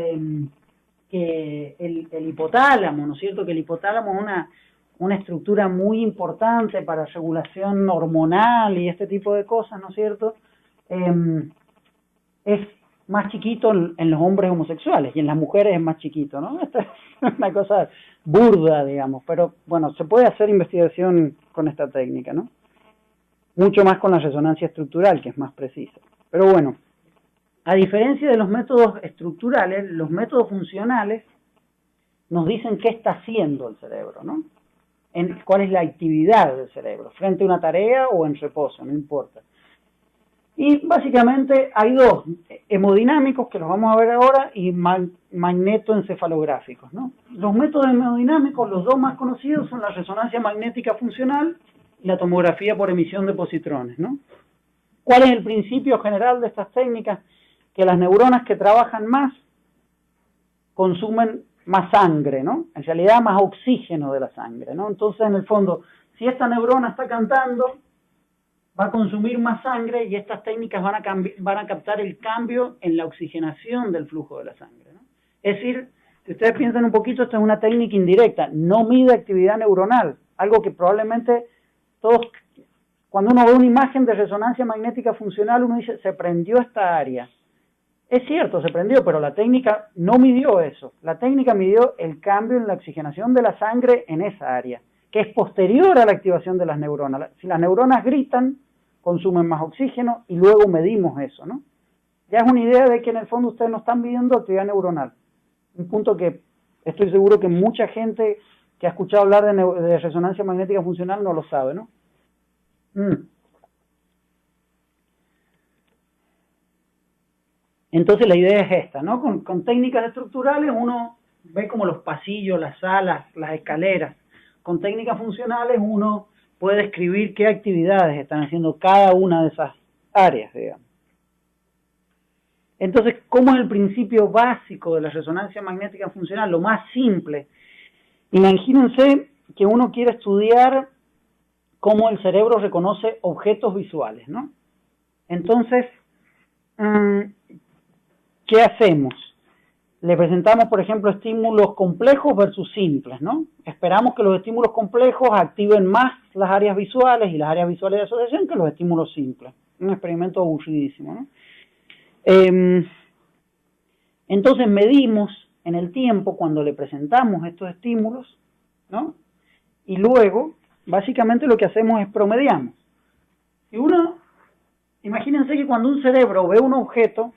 que el hipotálamo, ¿no es cierto? Que el hipotálamo es una estructura muy importante para regulación hormonal y este tipo de cosas, ¿no es cierto? Es más chiquito en los hombres homosexuales y en las mujeres es más chiquito, ¿no? Esta es una cosa burda, digamos, pero bueno, se puede hacer investigación con esta técnica, ¿no? Mucho más con la resonancia estructural, que es más precisa. Pero bueno, a diferencia de los métodos estructurales, los métodos funcionales nos dicen qué está haciendo el cerebro, ¿no? Cuál es la actividad del cerebro, frente a una tarea o en reposo, no importa. Y básicamente hay dos, hemodinámicos, que los vamos a ver ahora, y magnetoencefalográficos, ¿no? Los métodos hemodinámicos, los dos más conocidos, son la resonancia magnética funcional y la tomografía por emisión de positrones, ¿no? ¿Cuál es el principio general de estas técnicas? Que las neuronas que trabajan más consumen más sangre, ¿no? En realidad más oxígeno de la sangre, ¿no? Entonces, en el fondo, si esta neurona está cantando, va a consumir más sangre y estas técnicas van a captar el cambio en la oxigenación del flujo de la sangre, ¿no? Es decir, si ustedes piensan un poquito, esta es una técnica indirecta, no mide actividad neuronal, algo que probablemente todos, cuando uno ve una imagen de resonancia magnética funcional, uno dice, se prendió esta área. Es cierto, se prendió, pero la técnica no midió eso. La técnica midió el cambio en la oxigenación de la sangre en esa área, que es posterior a la activación de las neuronas. Si las neuronas gritan, consumen más oxígeno y luego medimos eso, ¿no? Ya es una idea de que en el fondo ustedes no están midiendo actividad neuronal. Un punto que estoy seguro que mucha gente que ha escuchado hablar de resonancia magnética funcional no lo sabe, ¿no? Entonces la idea es esta, ¿no? Con técnicas estructurales uno ve como los pasillos, las salas, las escaleras. Con técnicas funcionales uno puede describir qué actividades están haciendo cada una de esas áreas, digamos. Entonces, ¿cómo es el principio básico de la resonancia magnética funcional? Lo más simple. Imagínense que uno quiere estudiar cómo el cerebro reconoce objetos visuales, ¿no? Entonces, ¿qué hacemos? Le presentamos, por ejemplo, estímulos complejos versus simples, ¿no? Esperamos que los estímulos complejos activen más las áreas visuales y las áreas visuales de asociación que los estímulos simples. Un experimento aburridísimo, ¿no? Entonces medimos en el tiempo cuando le presentamos estos estímulos, ¿no? Y luego, básicamente lo que hacemos es promediamos. Y imagínense que cuando un cerebro ve un objeto,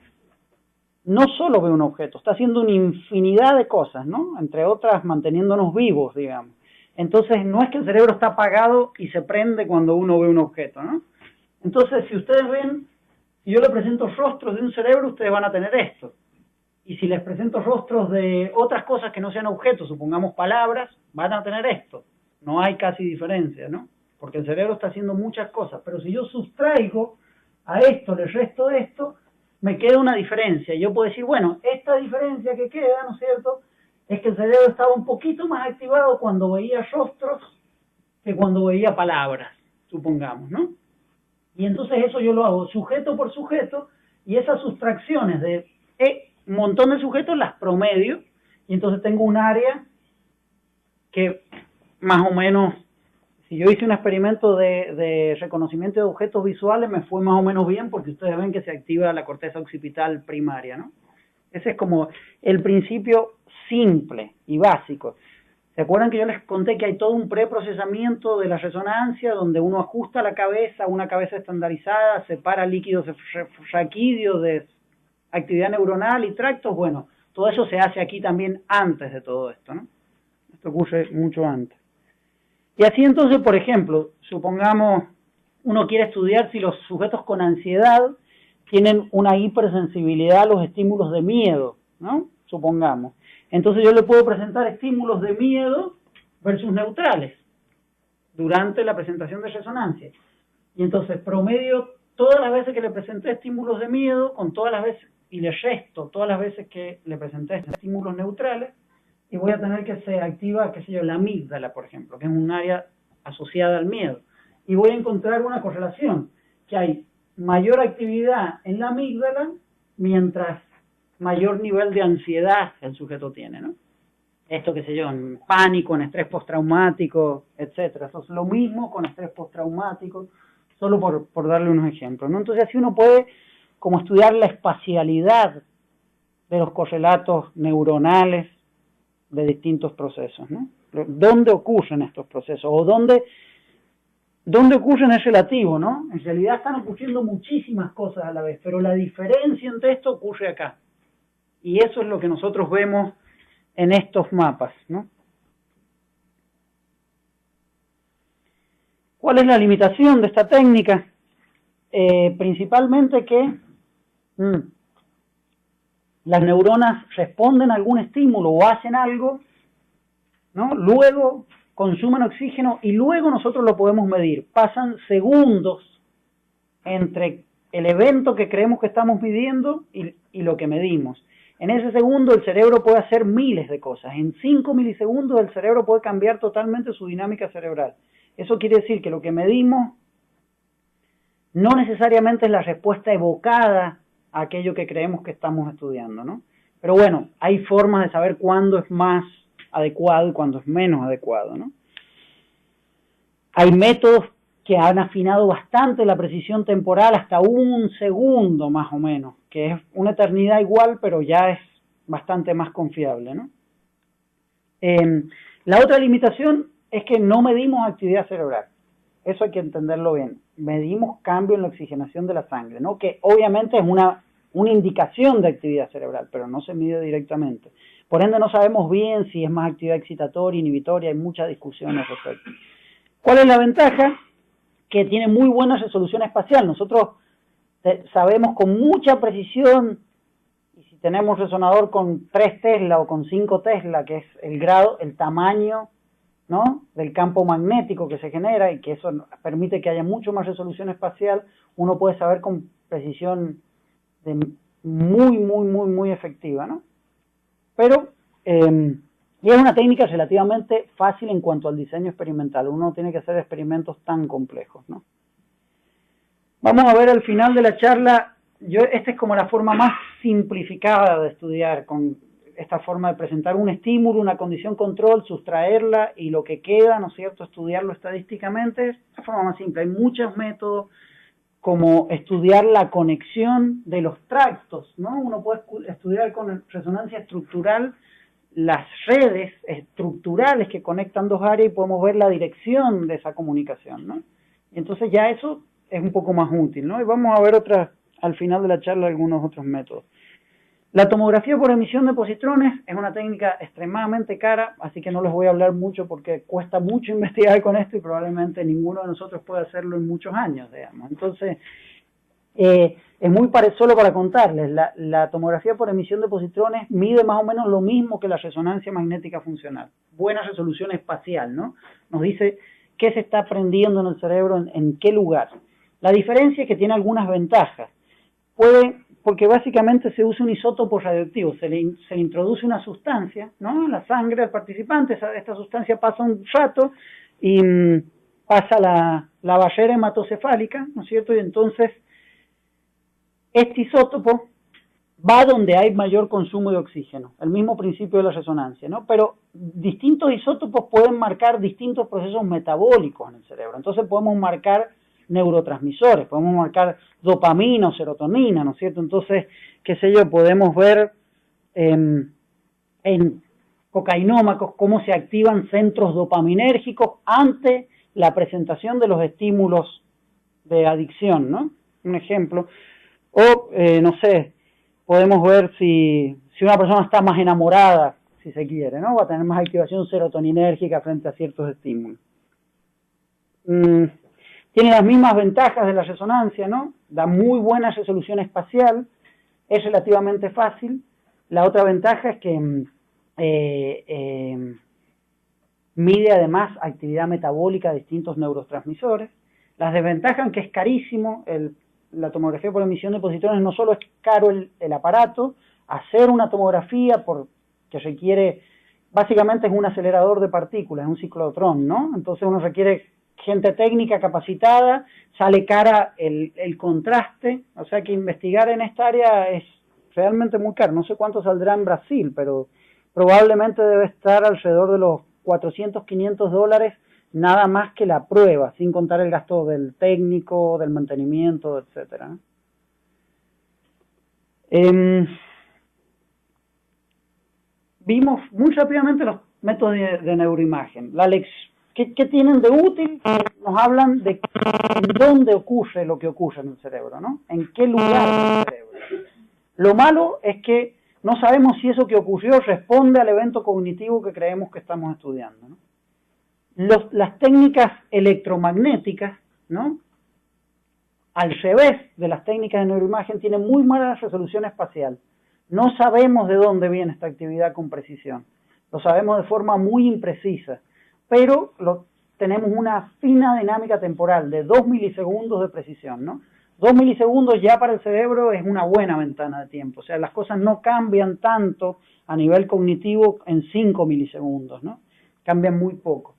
no solo ve un objeto, está haciendo una infinidad de cosas, ¿no? Entre otras, manteniéndonos vivos, digamos. Entonces, no es que el cerebro está apagado y se prende cuando uno ve un objeto, ¿no? Entonces, si ustedes ven, si yo les presento rostros de un cerebro, ustedes van a tener esto. Y si les presento rostros de otras cosas que no sean objetos, supongamos palabras, van a tener esto. No hay casi diferencia, ¿no? Porque el cerebro está haciendo muchas cosas. Pero si yo sustraigo a esto, le resto de esto, me queda una diferencia. Yo puedo decir, bueno, esta diferencia que queda, ¿no es cierto?, es que el cerebro estaba un poquito más activado cuando veía rostros que cuando veía palabras, supongamos, ¿no? Y entonces eso yo lo hago sujeto por sujeto, y esas sustracciones de un montón de sujetos las promedio, y entonces tengo un área que más o menos, Si yo hice un experimento de reconocimiento de objetos visuales, me fue más o menos bien porque ustedes ven que se activa la corteza occipital primaria, ¿no? Ese es como el principio simple y básico. ¿Se acuerdan que yo les conté que hay todo un preprocesamiento de la resonancia donde uno ajusta la cabeza, una cabeza estandarizada, separa líquidos raquídeos de actividad neuronal y tractos? Bueno, todo eso se hace aquí también antes de todo esto, ¿no? Esto ocurre mucho antes. Y así entonces, por ejemplo, supongamos uno quiere estudiar si los sujetos con ansiedad tienen una hipersensibilidad a los estímulos de miedo, ¿no? Supongamos. Entonces yo le puedo presentar estímulos de miedo versus neutrales durante la presentación de resonancia. Y entonces promedio todas las veces que le presenté estímulos de miedo con todas las veces, y le resto todas las veces que le presenté estímulos neutrales, y voy a tener que se activa, qué sé yo, la amígdala, por ejemplo, que es un área asociada al miedo. Y voy a encontrar una correlación, que hay mayor actividad en la amígdala mientras mayor nivel de ansiedad el sujeto tiene, ¿no? Esto, qué sé yo, en pánico, en estrés postraumático, etcétera. Eso es lo mismo con estrés postraumático, solo por darle unos ejemplos, ¿no? Entonces así uno puede como estudiar la espacialidad de los correlatos neuronales de distintos procesos, ¿no? ¿Dónde ocurren estos procesos? O dónde ocurren es relativo, ¿no? En realidad están ocurriendo muchísimas cosas a la vez, pero la diferencia entre esto ocurre acá. Y eso es lo que nosotros vemos en estos mapas, ¿no? ¿Cuál es la limitación de esta técnica? Principalmente que las neuronas responden a algún estímulo o hacen algo, ¿no? Luego consumen oxígeno y luego nosotros lo podemos medir. Pasan segundos entre el evento que creemos que estamos midiendo y lo que medimos. En ese segundo el cerebro puede hacer miles de cosas. En 5 milisegundos el cerebro puede cambiar totalmente su dinámica cerebral. Eso quiere decir que lo que medimos no necesariamente es la respuesta evocada a aquello que creemos que estamos estudiando, ¿no? Pero bueno, hay formas de saber cuándo es más adecuado y cuándo es menos adecuado, ¿no? Hay métodos que han afinado bastante la precisión temporal hasta 1 segundo más o menos, que es una eternidad igual, pero ya es bastante más confiable, ¿no? La otra limitación es que no medimos actividad cerebral. Eso hay que entenderlo bien. Medimos cambio en la oxigenación de la sangre, ¿no? Que obviamente es una indicación de actividad cerebral, pero no se mide directamente. Por ende no sabemos bien si es más actividad excitatoria, inhibitoria, hay mucha discusión al respecto. ¿Cuál es la ventaja? Que tiene muy buena resolución espacial. Nosotros sabemos con mucha precisión, y si tenemos resonador con 3 Tesla o con 5 Tesla, que es el grado, el tamaño, ¿no?, del campo magnético que se genera, y que eso permite que haya mucho más resolución espacial, uno puede saber con precisión muy efectiva, ¿no? Pero y es una técnica relativamente fácil en cuanto al diseño experimental. Uno no tiene que hacer experimentos tan complejos, ¿no? Vamos a ver al final de la charla, esta es como la forma más simplificada de estudiar, con esta forma de presentar un estímulo, una condición control, sustraerla y lo que queda, ¿no es cierto?, estudiarlo estadísticamente. Es la forma más simple. Hay muchos métodos, como estudiar la conexión de los tractos, ¿no? Uno puede estudiar con resonancia estructural las redes estructurales que conectan dos áreas y podemos ver la dirección de esa comunicación, ¿no? Y entonces ya eso es un poco más útil, ¿no? Y vamos a ver al final de la charla algunos otros métodos. La tomografía por emisión de positrones es una técnica extremadamente cara, así que no les voy a hablar mucho porque cuesta mucho investigar con esto y probablemente ninguno de nosotros pueda hacerlo en muchos años, digamos. Entonces, es muy solo para contarles, la tomografía por emisión de positrones mide más o menos lo mismo que la resonancia magnética funcional. Buena resolución espacial, ¿no? Nos dice qué se está aprendiendo en el cerebro, en qué lugar. La diferencia es que tiene algunas ventajas. Porque básicamente se usa un isótopo radioactivo, se le introduce una sustancia, ¿no?, en la sangre al participante. Esta sustancia pasa un rato y pasa la barrera hematocefálica, ¿no es cierto? Y entonces este isótopo va donde hay mayor consumo de oxígeno, el mismo principio de la resonancia, ¿no? Pero distintos isótopos pueden marcar distintos procesos metabólicos en el cerebro. Entonces podemos marcar neurotransmisores, podemos marcar dopamina o serotonina, ¿no es cierto? Entonces, qué sé yo, podemos ver en cocainómacos cómo se activan centros dopaminérgicos ante la presentación de los estímulos de adicción, ¿no? Un ejemplo. O, no sé, podemos ver si una persona está más enamorada, si se quiere, ¿no? Va a tener más activación serotoninérgica frente a ciertos estímulos. Tiene las mismas ventajas de la resonancia, ¿no? Da muy buena resolución espacial, es relativamente fácil. La otra ventaja es que mide además actividad metabólica de distintos neurotransmisores. Las desventajas es que es carísimo, la tomografía por emisión de positrones no solo es caro el aparato, hacer una tomografía que requiere, básicamente es un acelerador de partículas, un ciclotrón, ¿no? Entonces uno requiere gente técnica capacitada, sale cara el contraste, o sea que investigar en esta área es realmente muy caro. No sé cuánto saldrá en Brasil, pero probablemente debe estar alrededor de los $400, $500, nada más que la prueba, sin contar el gasto del técnico, del mantenimiento, etcétera. Vimos muy rápidamente los métodos de neuroimagen. ¿Qué tienen de útil? Nos hablan de en dónde ocurre lo que ocurre en el cerebro, ¿no? En qué lugar del cerebro. Lo malo es que no sabemos si eso que ocurrió responde al evento cognitivo que creemos que estamos estudiando, ¿no? Las técnicas electromagnéticas, ¿no? Al revés de las técnicas de neuroimagen, tienen muy mala resolución espacial. No sabemos de dónde viene esta actividad con precisión. Lo sabemos de forma muy imprecisa, pero tenemos una fina dinámica temporal de 2 milisegundos de precisión, ¿no? 2 milisegundos ya para el cerebro es una buena ventana de tiempo. O sea, las cosas no cambian tanto a nivel cognitivo en 5 milisegundos, ¿no? Cambian muy poco.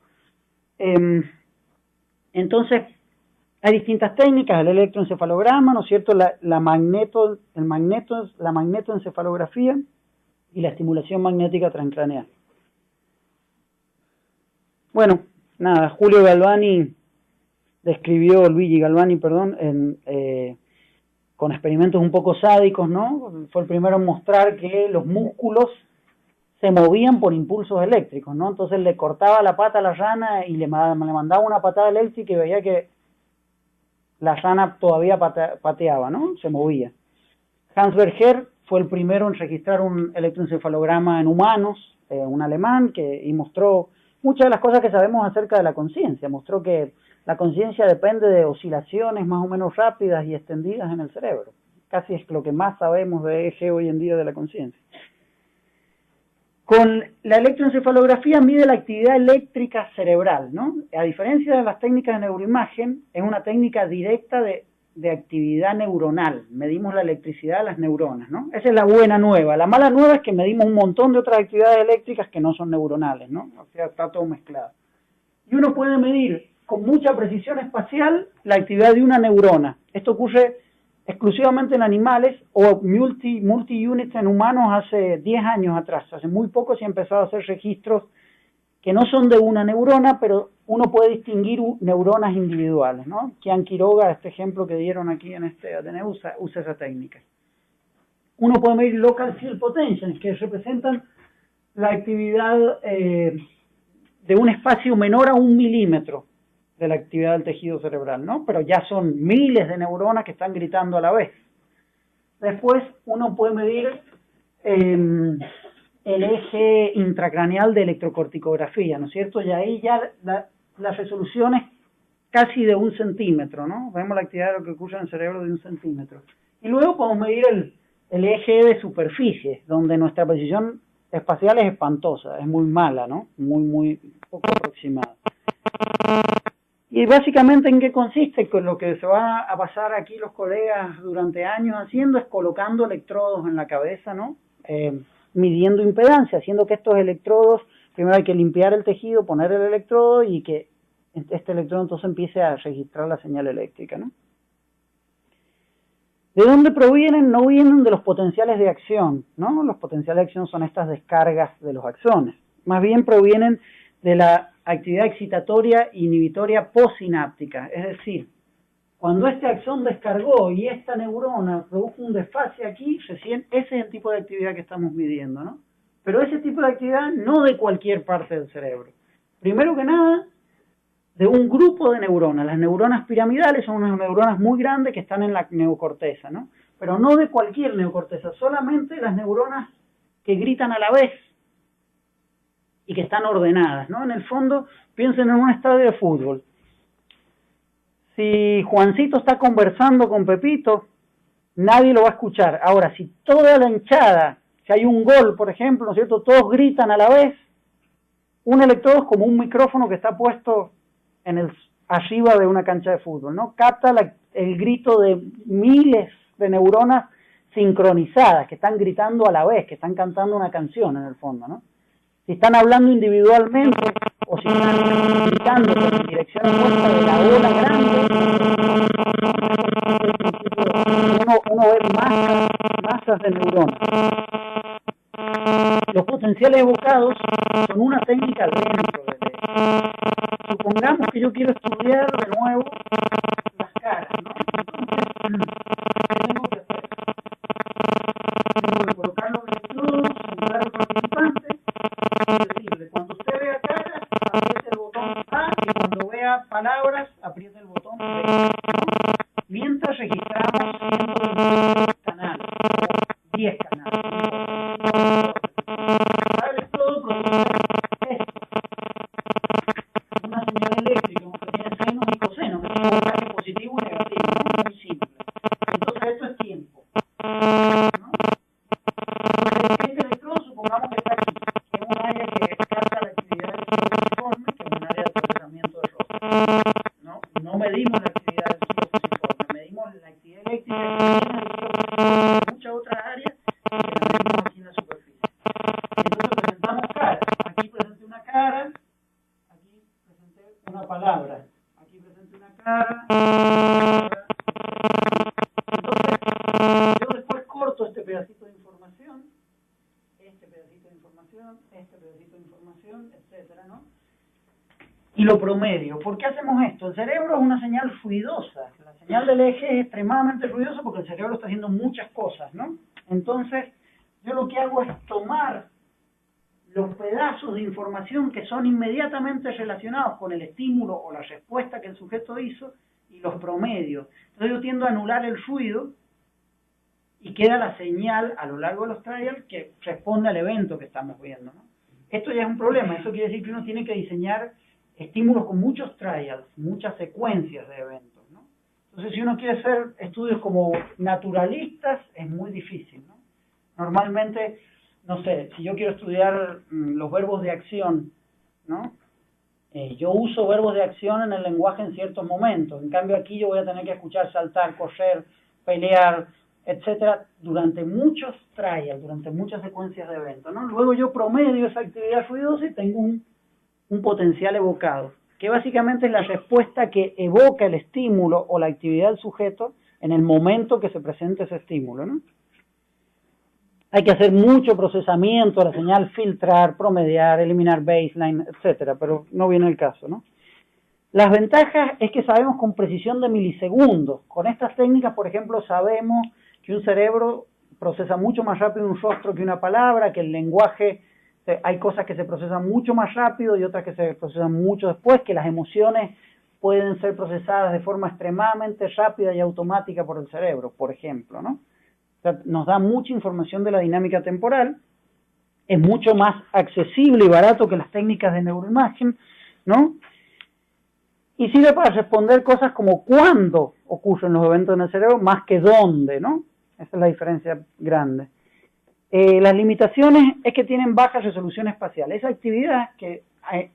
Entonces, hay distintas técnicas, el electroencefalograma, ¿no es cierto? La magnetoencefalografía y la estimulación magnética transcraneal. Bueno, nada, Luigi Galvani, con experimentos un poco sádicos, ¿no? Fue el primero en mostrar que los músculos se movían por impulsos eléctricos, ¿no? Entonces le cortaba la pata a la rana y le mandaba una patada eléctrica y veía que la rana todavía pateaba, ¿no? Se movía. Hans Berger fue el primero en registrar un electroencefalograma en humanos, un alemán, y mostró muchas de las cosas que sabemos acerca de la conciencia. Mostró que la conciencia depende de oscilaciones más o menos rápidas y extendidas en el cerebro. Casi es lo que más sabemos de EEG hoy en día de la conciencia. Con la electroencefalografía mide la actividad eléctrica cerebral, ¿no? A diferencia de las técnicas de neuroimagen, es una técnica directa de actividad neuronal. Medimos la electricidad de las neuronas, ¿no? Esa es la buena nueva. La mala nueva es que medimos un montón de otras actividades eléctricas que no son neuronales, ¿no? O sea, está todo mezclado. Y uno puede medir con mucha precisión espacial la actividad de una neurona. Esto ocurre exclusivamente en animales o multi-units en humanos hace 10 años atrás. Hace muy poco se ha empezado a hacer registros que no son de una neurona, pero uno puede distinguir neuronas individuales, ¿no? Kian Quiroga, este ejemplo que dieron aquí en este Ateneo, usa esa técnica. Uno puede medir local field potentials, que representan la actividad de un espacio menor a 1 milímetro de la actividad del tejido cerebral, ¿no? Pero ya son miles de neuronas que están gritando a la vez. Después uno puede medir el eje intracraneal de electrocorticografía, ¿no es cierto? Y ahí ya la resolución es casi de 1 centímetro, ¿no? Vemos la actividad de lo que ocurre en el cerebro de 1 centímetro. Y luego podemos medir el eje de superficie, donde nuestra precisión espacial es espantosa, es muy mala, ¿no? Muy poco aproximada. Y básicamente, ¿en qué consiste? Con lo que se va a pasar aquí los colegas durante años haciendo es colocando electrodos en la cabeza, ¿no? Midiendo impedancia, haciendo que estos electrodos, primero hay que limpiar el tejido, poner el electrodo y que este electrodo entonces empiece a registrar la señal eléctrica, ¿no? ¿De dónde provienen? No vienen de los potenciales de acción, ¿no? Los potenciales de acción son estas descargas de los axones. Más bien provienen de la actividad excitatoria inhibitoria postsináptica, es decir, cuando este axón descargó y esta neurona produjo un desfase aquí, ese es el tipo de actividad que estamos midiendo, ¿no? Pero ese tipo de actividad no de cualquier parte del cerebro. Primero que nada, de un grupo de neuronas. Las neuronas piramidales son unas neuronas muy grandes que están en la neocorteza, ¿no? Pero no de cualquier neocorteza, solamente las neuronas que gritan a la vez y que están ordenadas, ¿no? En el fondo, piensen en un estadio de fútbol. Si Juancito está conversando con Pepito, nadie lo va a escuchar. Ahora, si toda la hinchada, si hay un gol, por ejemplo, ¿no es cierto?, todos gritan a la vez, un electrodo es como un micrófono que está puesto arriba de una cancha de fútbol, ¿no? Capta el grito de miles de neuronas sincronizadas, que están gritando a la vez, que están cantando una canción en el fondo, ¿no? Si están hablando individualmente o si están gritando en dirección opuesta de la ola grande, uno ve masas de neuronas. Los potenciales evocados son una técnica dentro de eso. Supongamos que yo quiero estudiar de nuevo las caras, ¿no? Entonces, ¿qué tengo que hacer? Tengo que colocar los electrodos, juntar al participante y decirle, cuando usted vea caras, apriete el botón A y cuando vea palabras, apriete el botón B, ¿no? Mientras registramos 126 canales, o 10 canales, cada electrodo produce esto. Una señal eléctrica que tiene senos y cosenos, que tiene voltaje positivo y negativo, ¿no? Muy simple. Entonces esto es tiempo, ¿no? Este electrodo supongamos que está aquí, que es un área que capta la actividad del fusiforme, que es un área de procesamiento de rostro, ¿no? No medimos la actividad del fusiforme, medimos la actividad eléctrica que tiene el fusiforme de muchas otras áreas que la medimos aquí en la superficie. Entonces presentamos caras, aquí presenté una cara, aquí presenté una palabra, aquí presenté una cara, entonces yo después corto este pedacito de información, etcétera, ¿no? Y lo promedio. ¿Por qué hacemos esto? El cerebro es una señal fluidosa. La señal del eje es extremadamente fluidosa porque el cerebro está haciendo muchas cosas, ¿no? Entonces, yo lo que hago es tomar los pedazos de información que son inmediatamente relacionados con el estímulo o la respuesta que el sujeto hizo y los promedio. Entonces yo tiendo a anular el ruido y queda la señal a lo largo de los trials que responde al evento que estamos viendo, ¿no? Esto ya es un problema. Eso quiere decir que uno tiene que diseñar estímulos con muchos trials, muchas secuencias de eventos, ¿no? Entonces, si uno quiere hacer estudios como naturalistas, es muy difícil, ¿no? Normalmente, no sé, si yo quiero estudiar los verbos de acción, ¿no? Yo uso verbos de acción en el lenguaje en ciertos momentos. En cambio, aquí yo voy a tener que escuchar saltar, correr, pelear, etcétera, durante muchos trials, durante muchas secuencias de eventos, ¿no? Luego yo promedio esa actividad fluidosa y tengo un potencial evocado, que básicamente es la respuesta que evoca el estímulo o la actividad del sujeto en el momento que se presenta ese estímulo, ¿no? Hay que hacer mucho procesamiento de la señal, filtrar, promediar, eliminar baseline, etcétera, pero no viene el caso, ¿no? Las ventajas es que sabemos con precisión de milisegundos. Con estas técnicas, por ejemplo, sabemos que un cerebro procesa mucho más rápido un rostro que una palabra, que el lenguaje, hay cosas que se procesan mucho más rápido y otras que se procesan mucho después, que las emociones pueden ser procesadas de forma extremadamente rápida y automática por el cerebro, por ejemplo, ¿no? O sea, nos da mucha información de la dinámica temporal, es mucho más accesible y barato que las técnicas de neuroimagen, ¿no? Y sirve para responder cosas como cuándo ocurren los eventos en el cerebro, más que dónde, ¿no? Esa es la diferencia grande. Las limitaciones es que tienen baja resolución espacial. Esa actividad que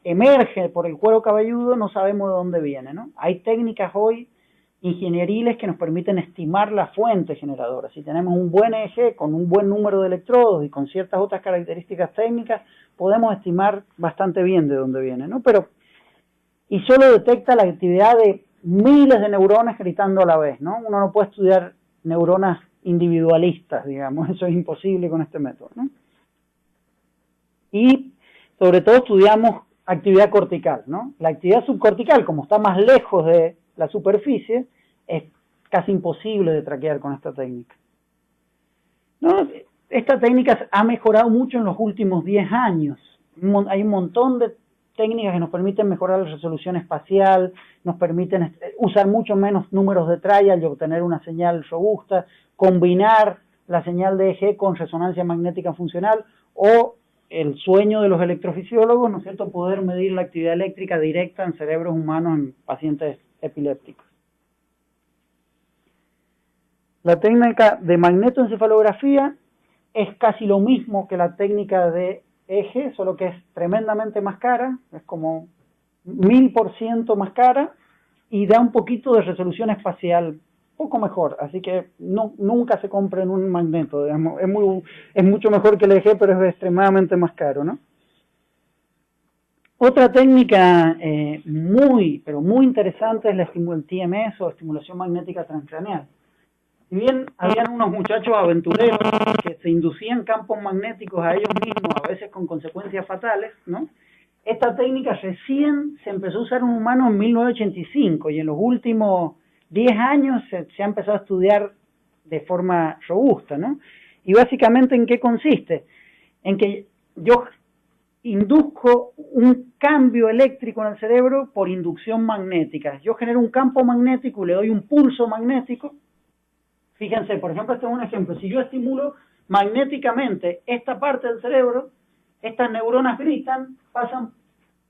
emerge por el cuero cabelludo no sabemos de dónde viene, ¿no? Hay técnicas hoy ingenieriles que nos permiten estimar la fuente generadora. Si tenemos un buen eje con un buen número de electrodos y con ciertas otras características técnicas, podemos estimar bastante bien de dónde viene, ¿no? Y solo detecta la actividad de miles de neuronas gritando a la vez, ¿no? Uno no puede estudiar neuronas individualistas, digamos. Eso es imposible con este método, ¿no? Y sobre todo estudiamos actividad cortical, ¿no? La actividad subcortical, como está más lejos de la superficie, es casi imposible de traquear con esta técnica, ¿no? Esta técnica ha mejorado mucho en los últimos 10 años. Hay un montón de técnicas que nos permiten mejorar la resolución espacial, nos permiten usar mucho menos números de trial y obtener una señal robusta, combinar la señal de EEG con resonancia magnética funcional, o el sueño de los electrofisiólogos, ¿no es cierto?, poder medir la actividad eléctrica directa en cerebros humanos en pacientes epilépticos. La técnica de magnetoencefalografía es casi lo mismo que la técnica de EEG, solo que es tremendamente más cara, es como 1000% más cara, y da un poquito de resolución espacial poco mejor, así que nunca se compren un magneto, digamos. Es mucho mejor que el EEG, pero es extremadamente más caro, ¿no? Otra técnica pero muy interesante es el TMS, o estimulación magnética transcraneal. Si bien habían unos muchachos aventureros que se inducían campos magnéticos a ellos mismos, a veces con consecuencias fatales, ¿no? Esta técnica recién se empezó a usar en humanos en 1985, y en los últimos 10 años se ha empezado a estudiar de forma robusta, ¿no? Y básicamente, ¿en qué consiste? En que yo induzco un cambio eléctrico en el cerebro por inducción magnética. Yo genero un campo magnético y le doy un pulso magnético. Fíjense, por ejemplo, este es un ejemplo. Si yo estimulo magnéticamente esta parte del cerebro, estas neuronas gritan,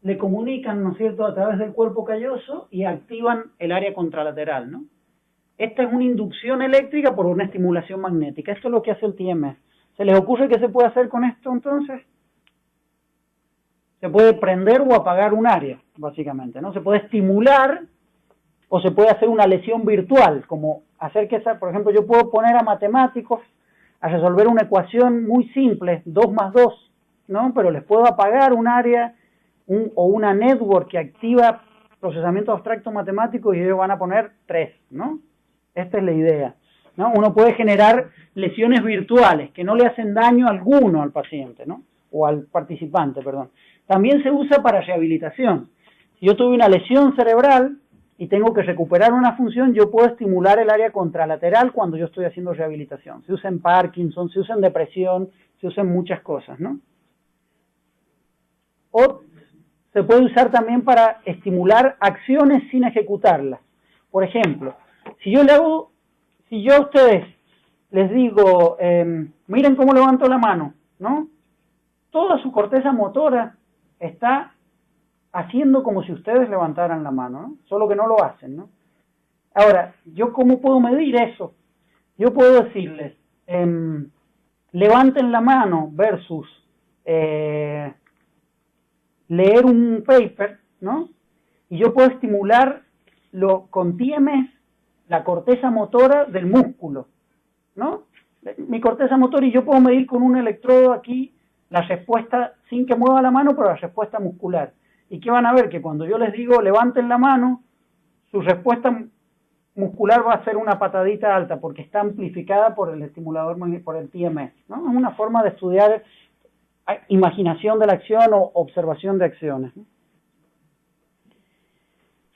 le comunican, ¿no es cierto?, a través del cuerpo calloso y activan el área contralateral, ¿no? Esta es una inducción eléctrica por una estimulación magnética. Esto es lo que hace el TMS. ¿Se les ocurre qué se puede hacer con esto entonces? Se puede prender o apagar un área, básicamente, ¿no? Se puede estimular o se puede hacer una lesión virtual, como hacer que por ejemplo, yo puedo poner a matemáticos a resolver una ecuación muy simple, 2 más 2, ¿no? Pero les puedo apagar un área o una network que activa procesamiento abstracto matemático y ellos van a poner 3, ¿no? Esta es la idea, ¿no? Uno puede generar lesiones virtuales que no le hacen daño alguno al paciente, ¿no? O al participante, perdón. También se usa para rehabilitación. Si yo tuve una lesión cerebral y tengo que recuperar una función, yo puedo estimular el área contralateral cuando yo estoy haciendo rehabilitación. Se usa en Parkinson, se usa en depresión, se usa en muchas cosas, ¿no? O se puede usar también para estimular acciones sin ejecutarlas. Por ejemplo, si yo a ustedes les digo, miren cómo levanto la mano, ¿no? Toda su corteza motora está haciendo como si ustedes levantaran la mano, ¿no? Solo que no lo hacen, ¿no? Ahora, ¿yo cómo puedo medir eso? Yo puedo decirles, levanten la mano versus leer un paper, ¿no? Y yo puedo estimular con TMS la corteza motora del músculo, ¿no? Mi corteza motora, y yo puedo medir con un electrodo aquí la respuesta, sin que mueva la mano, pero la respuesta muscular. ¿Y qué van a ver? Que cuando yo les digo levanten la mano, su respuesta muscular va a ser una patadita alta, porque está amplificada por el estimulador, por el TMS, ¿no? Es una forma de estudiar imaginación de la acción o observación de acciones, ¿no?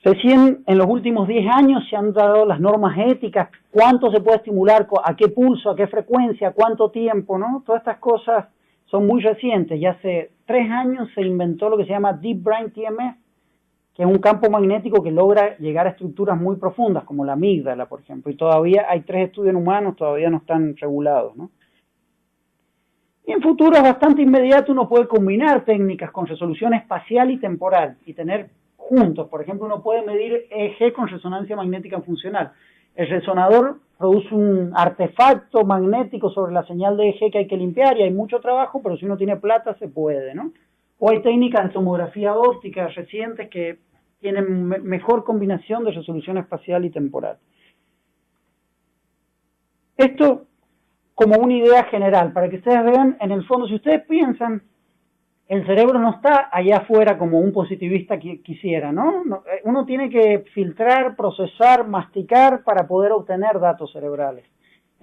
Recién en los últimos 10 años se han dado las normas éticas, cuánto se puede estimular, a qué pulso, a qué frecuencia, cuánto tiempo, ¿no? Todas estas cosas son muy recientes. Ya hace 3 años se inventó lo que se llama Deep Brain TMS, que es un campo magnético que logra llegar a estructuras muy profundas, como la amígdala, por ejemplo, y todavía hay 3 estudios en humanos, todavía no están regulados, ¿no? Y en futuros bastante inmediato uno puede combinar técnicas con resolución espacial y temporal y tener juntos. Por ejemplo, uno puede medir EEG con resonancia magnética funcional. El resonador produce un artefacto magnético sobre la señal de EEG que hay que limpiar y hay mucho trabajo, pero si uno tiene plata se puede, ¿no? O hay técnicas de tomografía óptica recientes que tienen mejor combinación de resolución espacial y temporal. Esto como una idea general, para que ustedes vean, en el fondo, si ustedes piensan, el cerebro no está allá afuera como un positivista quisiera, ¿no? Uno tiene que filtrar, procesar, masticar para poder obtener datos cerebrales.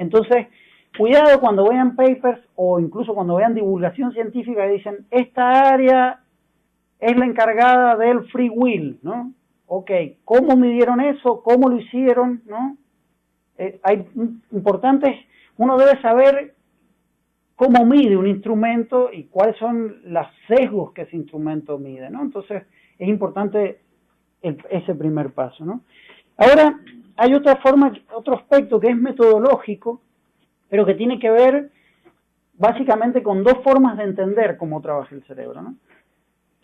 Entonces, cuidado cuando vean papers o incluso cuando vean divulgación científica y dicen, esta área es la encargada del free will, ¿no? Ok, ¿cómo midieron eso? ¿Cómo lo hicieron? ¿No? Importante, uno debe saber cómo mide un instrumento y cuáles son los sesgos que ese instrumento mide, ¿no? Entonces, es importante ese primer paso, ¿no? Ahora, hay otra forma, otro aspecto que es metodológico, pero que tiene que ver básicamente con dos formas de entender cómo trabaja el cerebro, ¿no?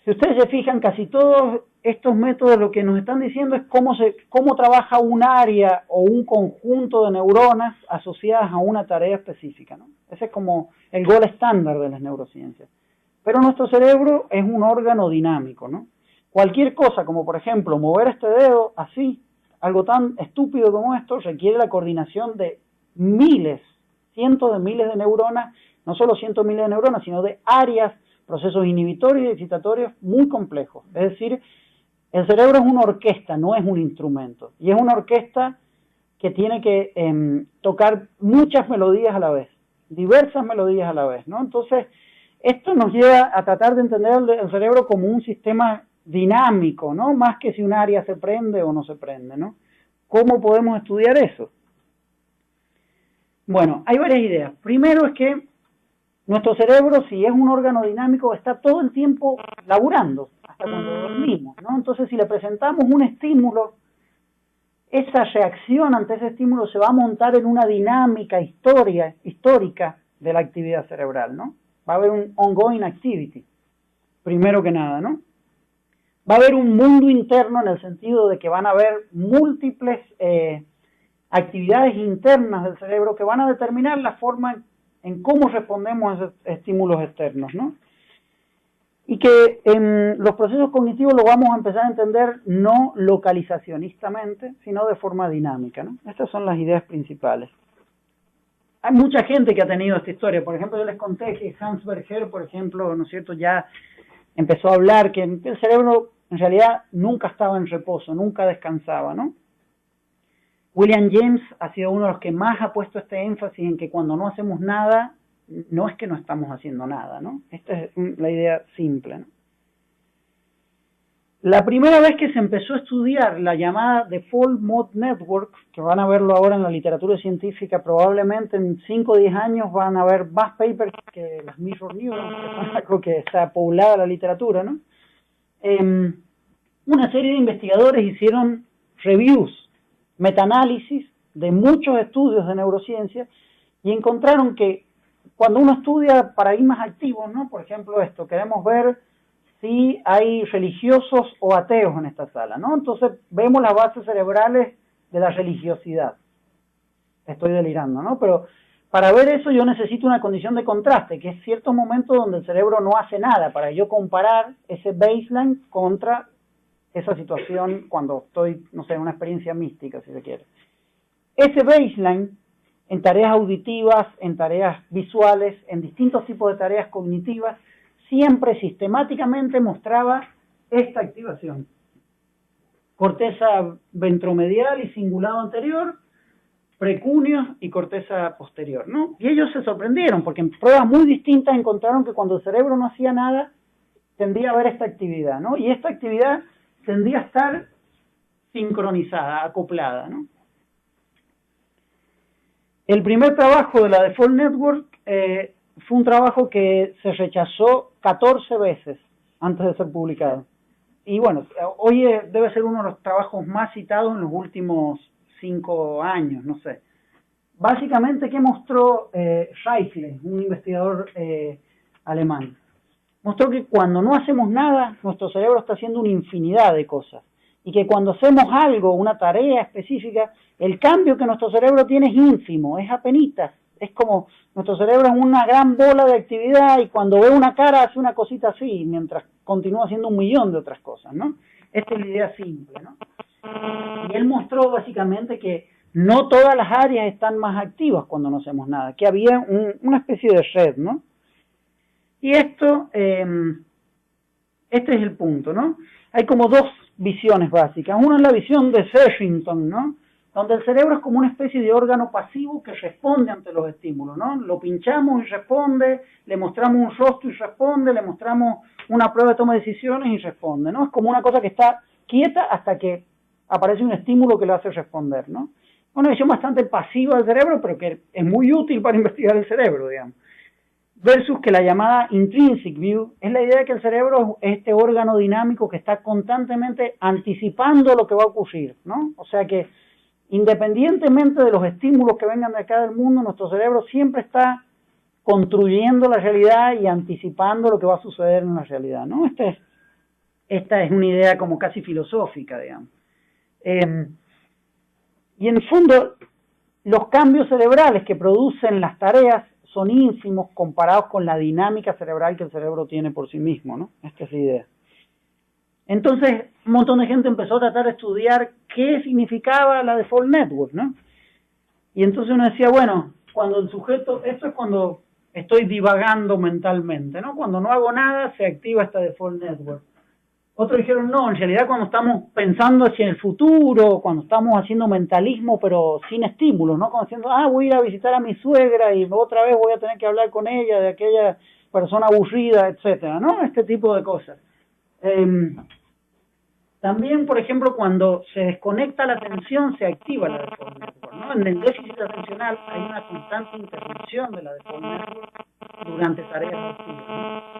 Si ustedes se fijan, casi todos estos métodos lo que nos están diciendo es cómo trabaja un área o un conjunto de neuronas asociadas a una tarea específica, ¿no? Ese es como el gold estándar de las neurociencias. Pero nuestro cerebro es un órgano dinámico, ¿no? Cualquier cosa, como por ejemplo mover este dedo así, algo tan estúpido como esto, requiere la coordinación de miles, cientos de miles de neuronas, no solo cientos de miles de neuronas, sino de áreas, procesos inhibitorios y excitatorios muy complejos. Es decir, el cerebro es una orquesta, no es un instrumento. Y es una orquesta que tiene que tocar muchas melodías a la vez, diversas melodías a la vez, ¿no? Entonces, esto nos lleva a tratar de entender el cerebro como un sistema dinámico, ¿no? Más que si un área se prende o no se prende, ¿no? ¿Cómo podemos estudiar eso? Bueno, hay varias ideas. Primero es que nuestro cerebro, si es un órgano dinámico, está todo el tiempo laburando, hasta cuando dormimos, ¿no? Entonces, si le presentamos un estímulo, esa reacción ante ese estímulo se va a montar en una dinámica histórica de la actividad cerebral, ¿no? Va a haber un ongoing activity, primero que nada, ¿no? Va a haber un mundo interno en el sentido de que van a haber múltiples actividades internas del cerebro que van a determinar la forma en cómo respondemos a esos estímulos externos, ¿no? Y que en los procesos cognitivos lo vamos a empezar a entender no localizacionistamente, sino de forma dinámica, ¿no? Estas son las ideas principales. Hay mucha gente que ha tenido esta historia. Por ejemplo, yo les conté que Hans Berger, por ejemplo, ¿no es cierto?, ya empezó a hablar que el cerebro en realidad nunca estaba en reposo, nunca descansaba, ¿no? William James ha sido uno de los que más ha puesto este énfasis en que cuando no hacemos nada, no es que no estamos haciendo nada, ¿no? Esta es la idea simple, ¿no? La primera vez que se empezó a estudiar la llamada Default Mode Network, que van a verlo ahora en la literatura científica, probablemente en 5 o 10 años van a haber más papers que las mirror neurons, que son algo que está poblada la literatura, ¿no? Una serie de investigadores hicieron reviews, metaanálisis de muchos estudios de neurociencia y encontraron que cuando uno estudia paradigmas activos, ¿no? Por ejemplo esto, queremos ver si hay religiosos o ateos en esta sala, ¿no? Entonces vemos las bases cerebrales de la religiosidad. Estoy delirando, ¿no? Pero para ver eso yo necesito una condición de contraste, que es ciertos momentos donde el cerebro no hace nada, para yo comparar ese baseline contra esa situación cuando estoy, no sé, en una experiencia mística, si se quiere. Ese baseline, en tareas auditivas, en tareas visuales, en distintos tipos de tareas cognitivas, siempre sistemáticamente mostraba esta activación. Corteza ventromedial y cingulado anterior, precuneos y corteza posterior, ¿no? Y ellos se sorprendieron porque en pruebas muy distintas encontraron que cuando el cerebro no hacía nada, tendía a haber esta actividad, ¿no? Y esta actividad tendía a estar sincronizada, acoplada, ¿no? El primer trabajo de la Default Network fue un trabajo que se rechazó 14 veces antes de ser publicado. Y bueno, hoy debe ser uno de los trabajos más citados en los últimos 5 años, no sé. Básicamente, ¿qué mostró Reichle, un investigador alemán? Mostró que cuando no hacemos nada, nuestro cerebro está haciendo una infinidad de cosas. Y que cuando hacemos algo, una tarea específica, el cambio que nuestro cerebro tiene es ínfimo, es apenitas. Es como nuestro cerebro es una gran bola de actividad y cuando ve una cara hace una cosita así, mientras continúa haciendo 1.000.000 de otras cosas, ¿no? Esta es la idea simple, ¿no? Y él mostró básicamente que no todas las áreas están más activas cuando no hacemos nada, que había una especie de red, ¿no? Y esto, este es el punto, ¿no? Hay como dos visiones básicas. Una es la visión de Sherrington, ¿no? donde el cerebro es como una especie de órgano pasivo que responde ante los estímulos, ¿no? Lo pinchamos y responde, le mostramos un rostro y responde, le mostramos una prueba de toma de decisiones y responde, ¿no? Es como una cosa que está quieta hasta que aparece un estímulo que lo hace responder, ¿no? Una visión bastante pasiva del cerebro, pero que es muy útil para investigar el cerebro, digamos. Versus que la llamada intrinsic view es la idea de que el cerebro es este órgano dinámico que está constantemente anticipando lo que va a ocurrir, ¿no? O sea que independientemente de los estímulos que vengan de acá del mundo, nuestro cerebro siempre está construyendo la realidad y anticipando lo que va a suceder en la realidad, ¿no? Esta es una idea como casi filosófica, digamos. Y en el fondo, los cambios cerebrales que producen las tareas son ínfimos comparados con la dinámica cerebral que el cerebro tiene por sí mismo, ¿no? Esta es la idea. Entonces, un montón de gente empezó a tratar de estudiar qué significaba la default network, ¿no? Y entonces uno decía, bueno, cuando el sujeto, esto es cuando estoy divagando mentalmente, ¿no? Cuando no hago nada, se activa esta default network. Otros dijeron, no, en realidad cuando estamos pensando hacia el futuro, cuando estamos haciendo mentalismo, pero sin estímulos, ¿no? Como diciendo, voy a ir a visitar a mi suegra y otra vez voy a tener que hablar con ella de aquella persona aburrida, etcétera, ¿no? Este tipo de cosas. También, por ejemplo, cuando se desconecta la atención, se activa la default network, ¿no? En el déficit atencional hay una constante interrupción de la default network durante tareas activas, ¿no?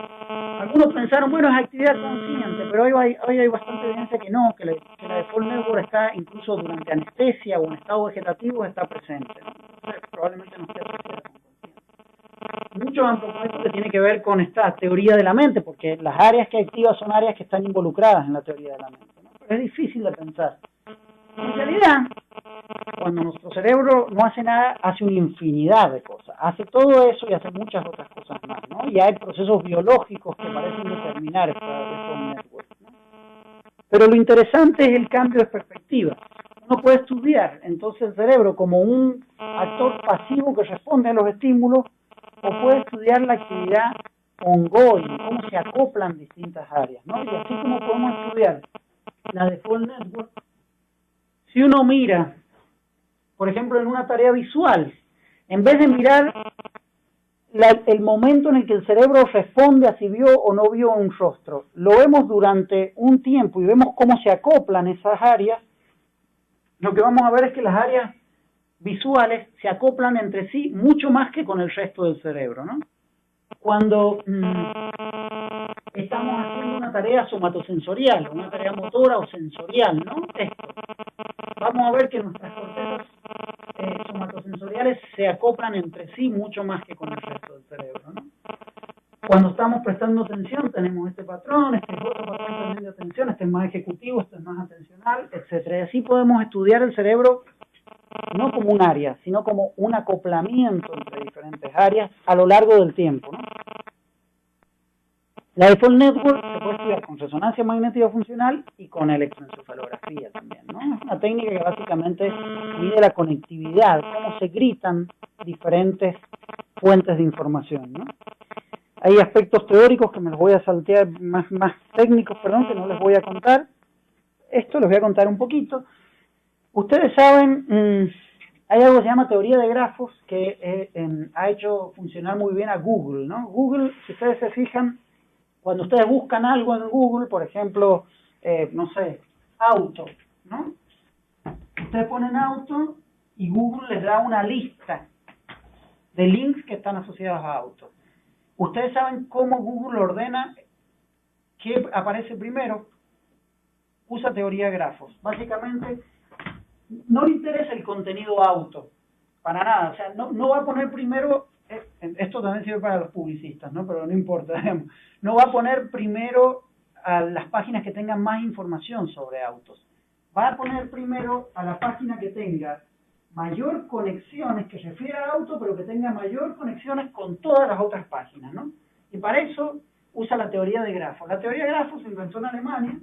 Algunos pensaron, bueno, es actividad consciente, pero hoy hay bastante evidencia que no, que la default network está incluso durante anestesia o en estado vegetativo está presente, ¿no? Entonces, probablemente no esté asociada con conciencia. Muchos han propuesto que tiene que ver con esta teoría de la mente, porque las áreas que activa son áreas que están involucradas en la teoría de la mente, ¿no? Pero es difícil de pensar. En realidad, cuando nuestro cerebro no hace nada, hace una infinidad de cosas. Hace todo eso y hace muchas otras cosas más, ¿no? Y hay procesos biológicos que parecen determinar esta default network, ¿no? Pero lo interesante es el cambio de perspectiva. Uno puede estudiar entonces el cerebro como un actor pasivo que responde a los estímulos, o puede estudiar la actividad ongoing, cómo se acoplan distintas áreas, ¿no? Y así como podemos estudiar la default network, si uno mira, por ejemplo, en una tarea visual, en vez de mirar el momento en el que el cerebro responde a si vio o no vio un rostro, lo vemos durante un tiempo y vemos cómo se acoplan esas áreas, lo que vamos a ver es que las áreas visuales se acoplan entre sí mucho más que con el resto del cerebro, ¿no? Cuando estamos haciendo una tarea somatosensorial, una tarea motora o sensorial, ¿no? Esto. Vamos a ver que nuestras cortezas somatosensoriales se acoplan entre sí mucho más que con el resto del cerebro, ¿no? Cuando estamos prestando atención tenemos este patrón, este es otro patrón también de atención, este es más ejecutivo, este es más atencional, etcétera. Y así podemos estudiar el cerebro no como un área, sino como un acoplamiento entre diferentes áreas a lo largo del tiempo, ¿no? La default network se puede estudiar con resonancia magnética funcional y con electroencefalografía también, ¿no? Es una técnica que básicamente mide la conectividad, cómo se gritan diferentes fuentes de información, ¿no? Hay aspectos teóricos que me los voy a saltear, más técnicos, perdón, que no les voy a contar. Esto les voy a contar un poquito. Ustedes saben, hay algo que se llama teoría de grafos que ha hecho funcionar muy bien a Google, ¿no? Google, si ustedes se fijan, cuando ustedes buscan algo en Google, por ejemplo, no sé, auto, ¿no? Ustedes ponen auto y Google les da una lista de links que están asociados a auto. Ustedes saben cómo Google ordena qué aparece primero. Usa teoría de grafos. Básicamente, no le interesa el contenido auto, para nada. O sea, no va a poner primero, esto también sirve para los publicistas, ¿no? Pero no importa, no va a poner primero a las páginas que tengan más información sobre autos. Va a poner primero a la página que tenga mayor conexiones, que se refiere al auto, pero que tenga mayor conexiones con todas las otras páginas, ¿no? Y para eso usa la teoría de grafos. La teoría de grafos se inventó en Alemania,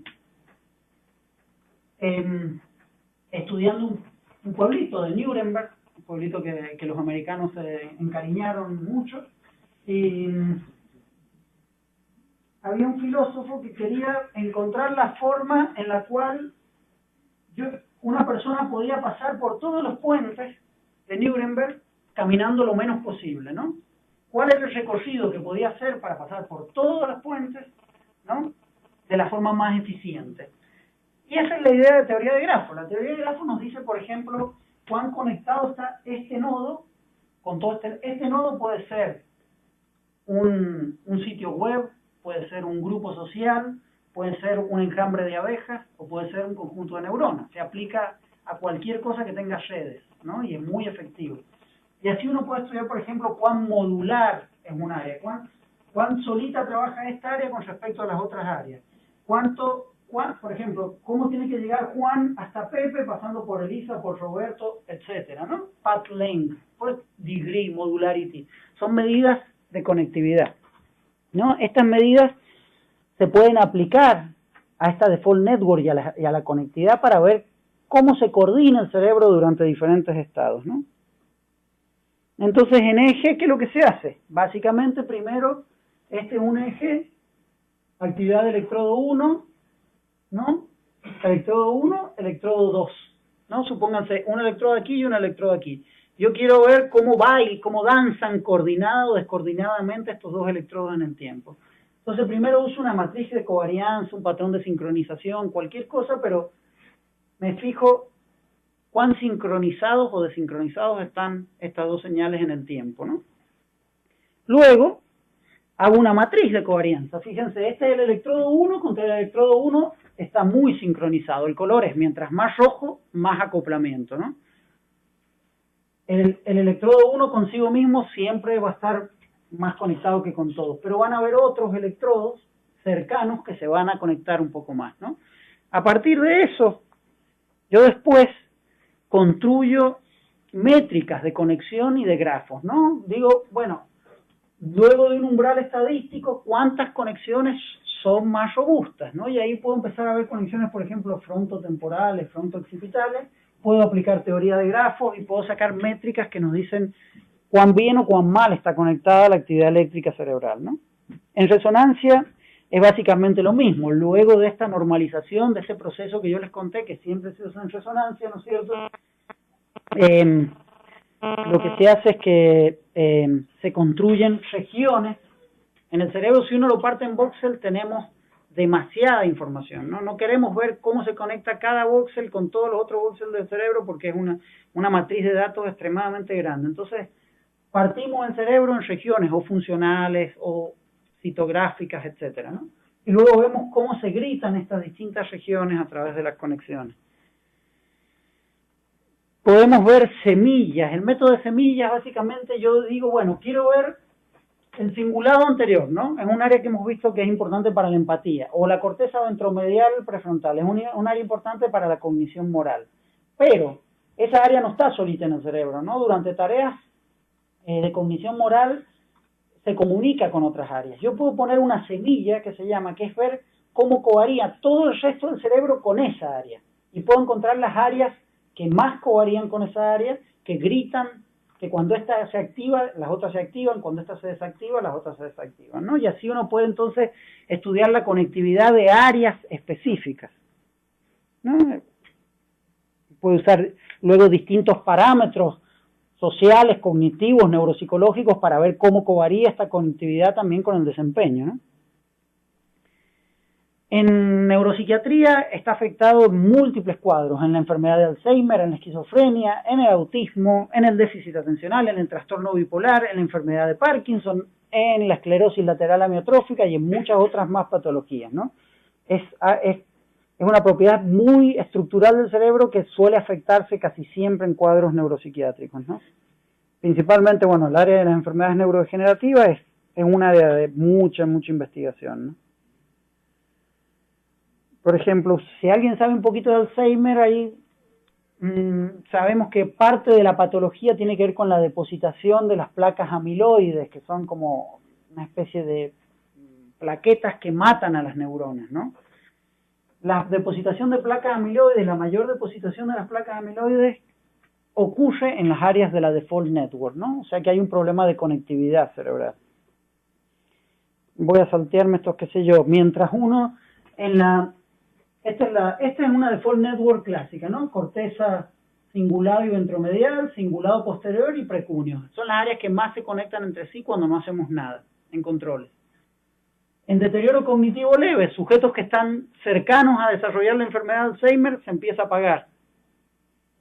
estudiando un pueblito de Nuremberg, un pueblito que los americanos se encariñaron mucho, y había un filósofo que quería encontrar la forma en la cual una persona podía pasar por todos los puentes de Nuremberg caminando lo menos posible, ¿no? ¿Cuál era el recorrido que podía hacer para pasar por todos los puentes, ¿no? De la forma más eficiente? Y esa es la idea de teoría de grafos. La teoría de grafos nos dice, por ejemplo, cuán conectado está este nodo con todo este nodo. Puede ser un sitio web, puede ser un grupo social, puede ser un enjambre de abejas o puede ser un conjunto de neuronas. Se aplica a cualquier cosa que tenga redes, ¿no? Y es muy efectivo. Y así uno puede estudiar, por ejemplo, cuán modular es un área, cuán solita trabaja esta área con respecto a las otras áreas. Por ejemplo, cómo tiene que llegar Juan hasta Pepe, pasando por Elisa, por Roberto, etcétera, ¿no? Path length, pues degree, modularity. Son medidas de conectividad, ¿no? Estas medidas se pueden aplicar a esta default network y a la conectividad para ver cómo se coordina el cerebro durante diferentes estados, ¿no? Entonces, en eje, ¿qué es lo que se hace? Básicamente, primero, este es un eje, actividad de electrodo 1, ¿no? Electrodo 1, electrodo 2, ¿no? Supónganse un electrodo aquí y un electrodo aquí. Yo quiero ver cómo cómo danzan coordinado o descoordinadamente estos dos electrodos en el tiempo. Entonces, primero uso una matriz de covarianza, un patrón de sincronización, cualquier cosa, pero me fijo cuán sincronizados o desincronizados están estas dos señales en el tiempo, ¿no? Luego, hago una matriz de covarianza. Fíjense, este es el electrodo 1 contra el electrodo 1, está muy sincronizado. El color es mientras más rojo, más acoplamiento, ¿no? El electrodo 1 consigo mismo siempre va a estar más conectado que con todos, pero van a haber otros electrodos cercanos que se van a conectar un poco más, ¿no? A partir de eso, yo después construyo métricas de conexión y de grafos, ¿no? Digo, bueno, luego de un umbral estadístico, ¿cuántas conexiones son más robustas, ¿no? Y ahí puedo empezar a ver conexiones, por ejemplo, frontotemporales, frontooccipitales, puedo aplicar teoría de grafos y puedo sacar métricas que nos dicen cuán bien o cuán mal está conectada la actividad eléctrica cerebral, ¿no? En resonancia es básicamente lo mismo. Luego de esta normalización, de ese proceso que yo les conté, que siempre se usa en resonancia, ¿no es cierto? Lo que se hace es que se construyen regiones. En el cerebro, si uno lo parte en voxel, tenemos demasiada información, ¿no? No queremos ver cómo se conecta cada voxel con todos los otros voxels del cerebro porque es una matriz de datos extremadamente grande. Entonces, partimos el cerebro en regiones o funcionales o citográficas, etcétera, ¿no? Y luego vemos cómo se gritan estas distintas regiones a través de las conexiones. Podemos ver semillas. El método de semillas, básicamente, yo digo, bueno, quiero ver el cingulado anterior, ¿no? Es un área que hemos visto que es importante para la empatía. O la corteza ventromedial prefrontal. Es un área importante para la cognición moral. Pero esa área no está solita en el cerebro, ¿no? Durante tareas de cognición moral se comunica con otras áreas. Yo puedo poner una semilla que se llama, que es ver cómo covaría todo el resto del cerebro con esa área. Y puedo encontrar las áreas que más covarían con esa área, que gritan, que cuando esta se activa, las otras se activan, cuando esta se desactiva, las otras se desactivan, ¿no? Y así uno puede entonces estudiar la conectividad de áreas específicas, ¿no? Puede usar luego distintos parámetros sociales, cognitivos, neuropsicológicos para ver cómo covaría esta conectividad también con el desempeño, ¿no? En neuropsiquiatría está afectado en múltiples cuadros, en la enfermedad de Alzheimer, en la esquizofrenia, en el autismo, en el déficit atencional, en el trastorno bipolar, en la enfermedad de Parkinson, en la esclerosis lateral amiotrófica y en muchas otras más patologías, ¿no? Es una propiedad muy estructural del cerebro que suele afectarse casi siempre en cuadros neuropsiquiátricos, ¿no? Principalmente, bueno, el área de las enfermedades neurodegenerativas es un área de mucha investigación, ¿no? Por ejemplo, si alguien sabe un poquito de Alzheimer, ahí sabemos que parte de la patología tiene que ver con la depositación de las placas amiloides, que son como una especie de plaquetas que matan a las neuronas, ¿no? La depositación de placas amiloides, la mayor depositación de las placas amiloides ocurre en las áreas de la default network, ¿no? O sea que hay un problema de conectividad cerebral. Voy a saltearme estos, qué sé yo, mientras uno en Esta es una default network clásica, ¿no? Corteza cingulado y ventromedial, cingulado posterior y precunio. Son las áreas que más se conectan entre sí cuando no hacemos nada en controles. En deterioro cognitivo leve, sujetos que están cercanos a desarrollar la enfermedad de Alzheimer, se empieza a apagar.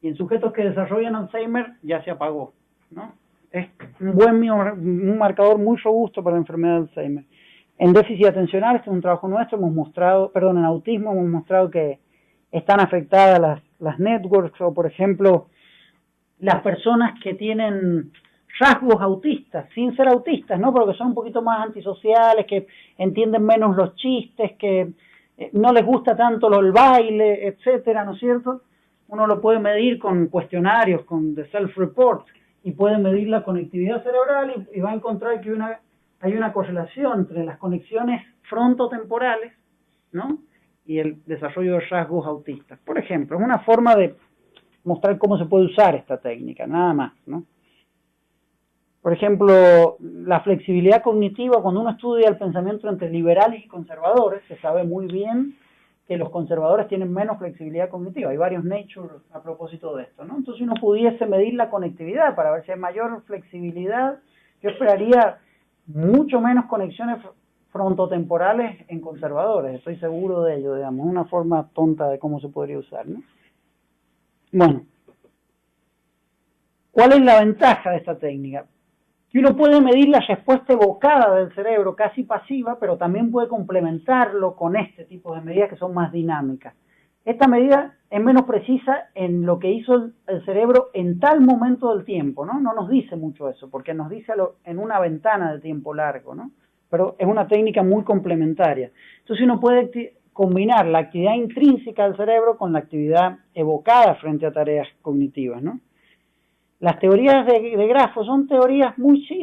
Y en sujetos que desarrollan Alzheimer, ya se apagó, ¿no? Es un marcador muy robusto para la enfermedad de Alzheimer. En déficit atencional, este es un trabajo nuestro, en autismo hemos mostrado que están afectadas las networks, o por ejemplo, las personas que tienen rasgos autistas, sin ser autistas, ¿no? Pero que son un poquito más antisociales, que entienden menos los chistes, que no les gusta tanto el baile, etcétera, ¿no es cierto? Uno lo puede medir con cuestionarios, con the self-report, y puede medir la conectividad cerebral y va a encontrar que hay una correlación entre las conexiones frontotemporales, ¿no? Y el desarrollo de rasgos autistas. Por ejemplo, es una forma de mostrar cómo se puede usar esta técnica, nada más, ¿no? Por ejemplo, la flexibilidad cognitiva, cuando uno estudia el pensamiento entre liberales y conservadores, se sabe muy bien que los conservadores tienen menos flexibilidad cognitiva. Hay varios Nature a propósito de esto, ¿no? Entonces, si uno pudiese medir la conectividad para ver si hay mayor flexibilidad, yo esperaría mucho menos conexiones frontotemporales en conservadores, estoy seguro de ello, digamos, una forma tonta de cómo se podría usar, ¿no? Bueno, ¿cuál es la ventaja de esta técnica? Que uno puede medir la respuesta evocada del cerebro, casi pasiva, pero también puede complementarlo con este tipo de medidas que son más dinámicas. Esta medida es menos precisa en lo que hizo el cerebro en tal momento del tiempo, ¿no? No nos dice mucho eso, porque nos dice en una ventana de tiempo largo, ¿no? Pero es una técnica muy complementaria. Entonces uno puede combinar la actividad intrínseca del cerebro con la actividad evocada frente a tareas cognitivas, ¿no? Las teorías de grafos son teorías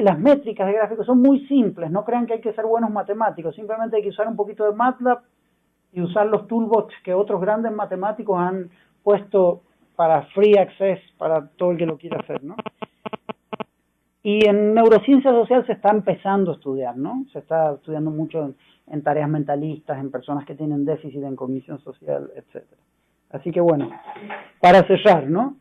las métricas de gráficos son muy simples, no crean que hay que ser buenos matemáticos, simplemente hay que usar un poquito de MATLAB y usar los toolbox que otros grandes matemáticos han puesto para free access, para todo el que lo quiera hacer, ¿no? Y en neurociencia social se está empezando a estudiar, ¿no? Se está estudiando mucho en tareas mentalistas, en personas que tienen déficit en cognición social, etcétera. Así que bueno, para cerrar, ¿no?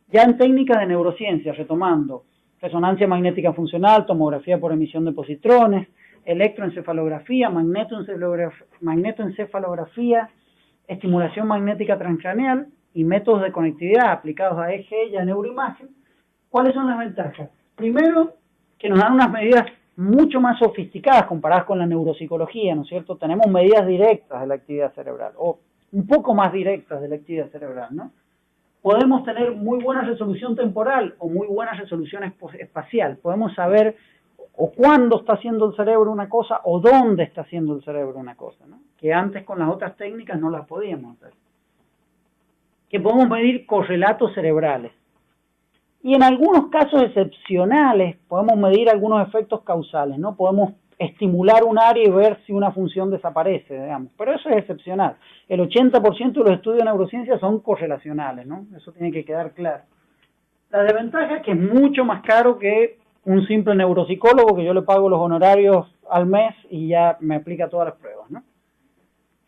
Ya en técnicas de neurociencia, retomando, resonancia magnética funcional, tomografía por emisión de positrones, electroencefalografía, magnetoencefalografía, estimulación magnética transcraneal y métodos de conectividad aplicados a EEG y a neuroimagen. ¿Cuáles son las ventajas? Primero, que nos dan unas medidas mucho más sofisticadas comparadas con la neuropsicología, ¿no es cierto? Tenemos medidas directas de la actividad cerebral, o un poco más directas de la actividad cerebral, ¿no? Podemos tener muy buena resolución temporal o muy buena resolución espacial. Podemos saber o cuándo está haciendo el cerebro una cosa o dónde está haciendo el cerebro una cosa, ¿no? Que antes con las otras técnicas no las podíamos hacer. Que podemos medir correlatos cerebrales. Y en algunos casos excepcionales podemos medir algunos efectos causales, ¿no? Podemos estimular un área y ver si una función desaparece, digamos. Pero eso es excepcional. El 80% de los estudios de neurociencia son correlacionales, ¿no? Eso tiene que quedar claro. La desventaja es que es mucho más caro que un simple neuropsicólogo que yo le pago los honorarios al mes y ya me aplica todas las pruebas, ¿no?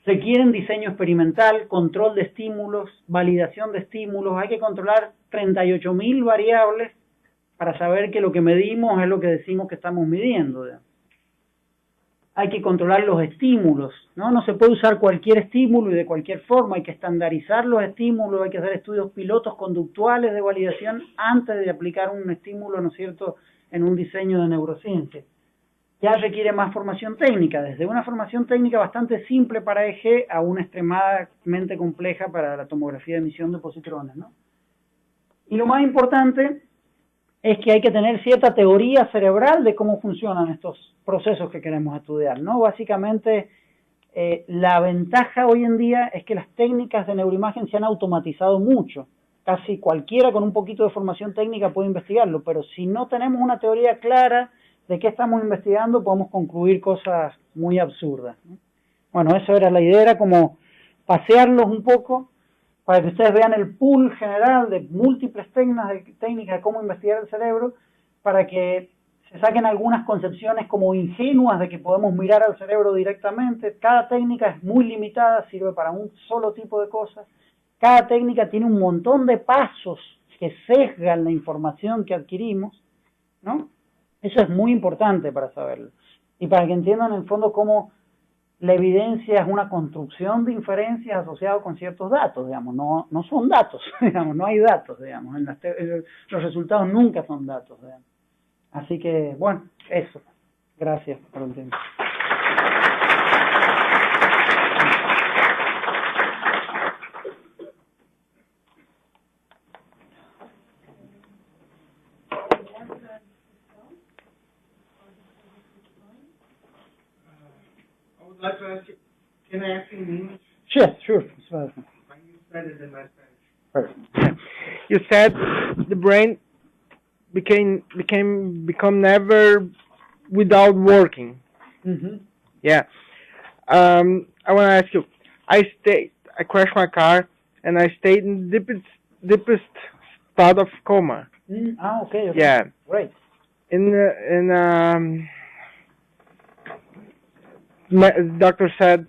Requieren diseño experimental, control de estímulos, validación de estímulos. Hay que controlar 38.000 variables para saber que lo que medimos es lo que decimos que estamos midiendo, digamos. Hay que controlar los estímulos, ¿no? No se puede usar cualquier estímulo y de cualquier forma, hay que estandarizar los estímulos, hay que hacer estudios pilotos conductuales de validación antes de aplicar un estímulo, ¿no es cierto?, en un diseño de neurociencia. Ya requiere más formación técnica, desde una formación técnica bastante simple para EEG a una extremadamente compleja para la tomografía de emisión de positrones, ¿no? Y lo más importante es que hay que tener cierta teoría cerebral de cómo funcionan estos procesos que queremos estudiar, ¿no? Básicamente, la ventaja hoy en día es que las técnicas de neuroimagen se han automatizado mucho. Casi cualquiera con un poquito de formación técnica puede investigarlo, pero si no tenemos una teoría clara de qué estamos investigando, podemos concluir cosas muy absurdas, ¿no? Bueno, eso era la idea, era como pasearlos un poco para que ustedes vean el pool general de múltiples técnicas de cómo investigar el cerebro, para que se saquen algunas concepciones como ingenuas de que podemos mirar al cerebro directamente. Cada técnica es muy limitada, sirve para un solo tipo de cosas. Cada técnica tiene un montón de pasos que sesgan la información que adquirimos, ¿no? Eso es muy importante para saberlo. Y para que entiendan en el fondo cómo la evidencia es una construcción de inferencias asociadas con ciertos datos, digamos, no son datos, digamos, no hay datos, digamos, los resultados nunca son datos, digamos. Así que, bueno, eso. Gracias por el tiempo. I would like to ask you, can I ask you in English? Sure. You said it in my Spanish. Perfect. You said the brain become never without working. Mm-hmm. Yeah. I want to ask you. I crashed my car and I stayed in the deepest state of coma. Okay. Yeah. Great. Doctor said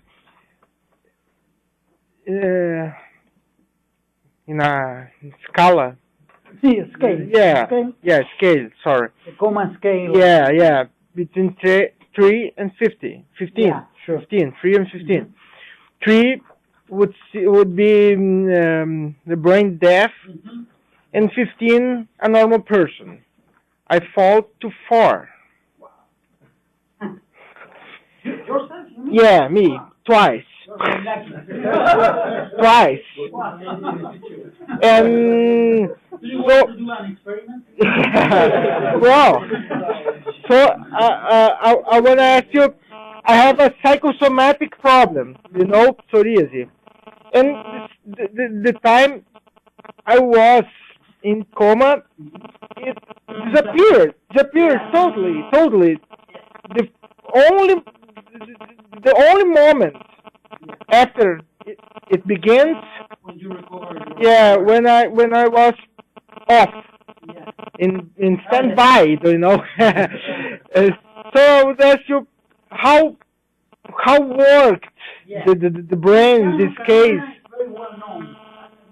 in a scala. Sí, scale. Yeah. Scale. Yeah, scale. Sorry. The coma scale. Yeah. Between 3 and 15. Yeah, sure. 15. 3 and 15. 3 would be the brain deaf, and 15 a normal person. I fall to 4. Yourself? You mean? Yeah, me twice. Twice. And Do you want to do an experiment? well, so I want to ask you. I have a psychosomatic problem, psoriasis, and the time I was in coma, it disappeared totally. The only moment after it begins, When you recover. yeah, when I was off in standby, So I would ask you how worked the brain in this case. Very well known.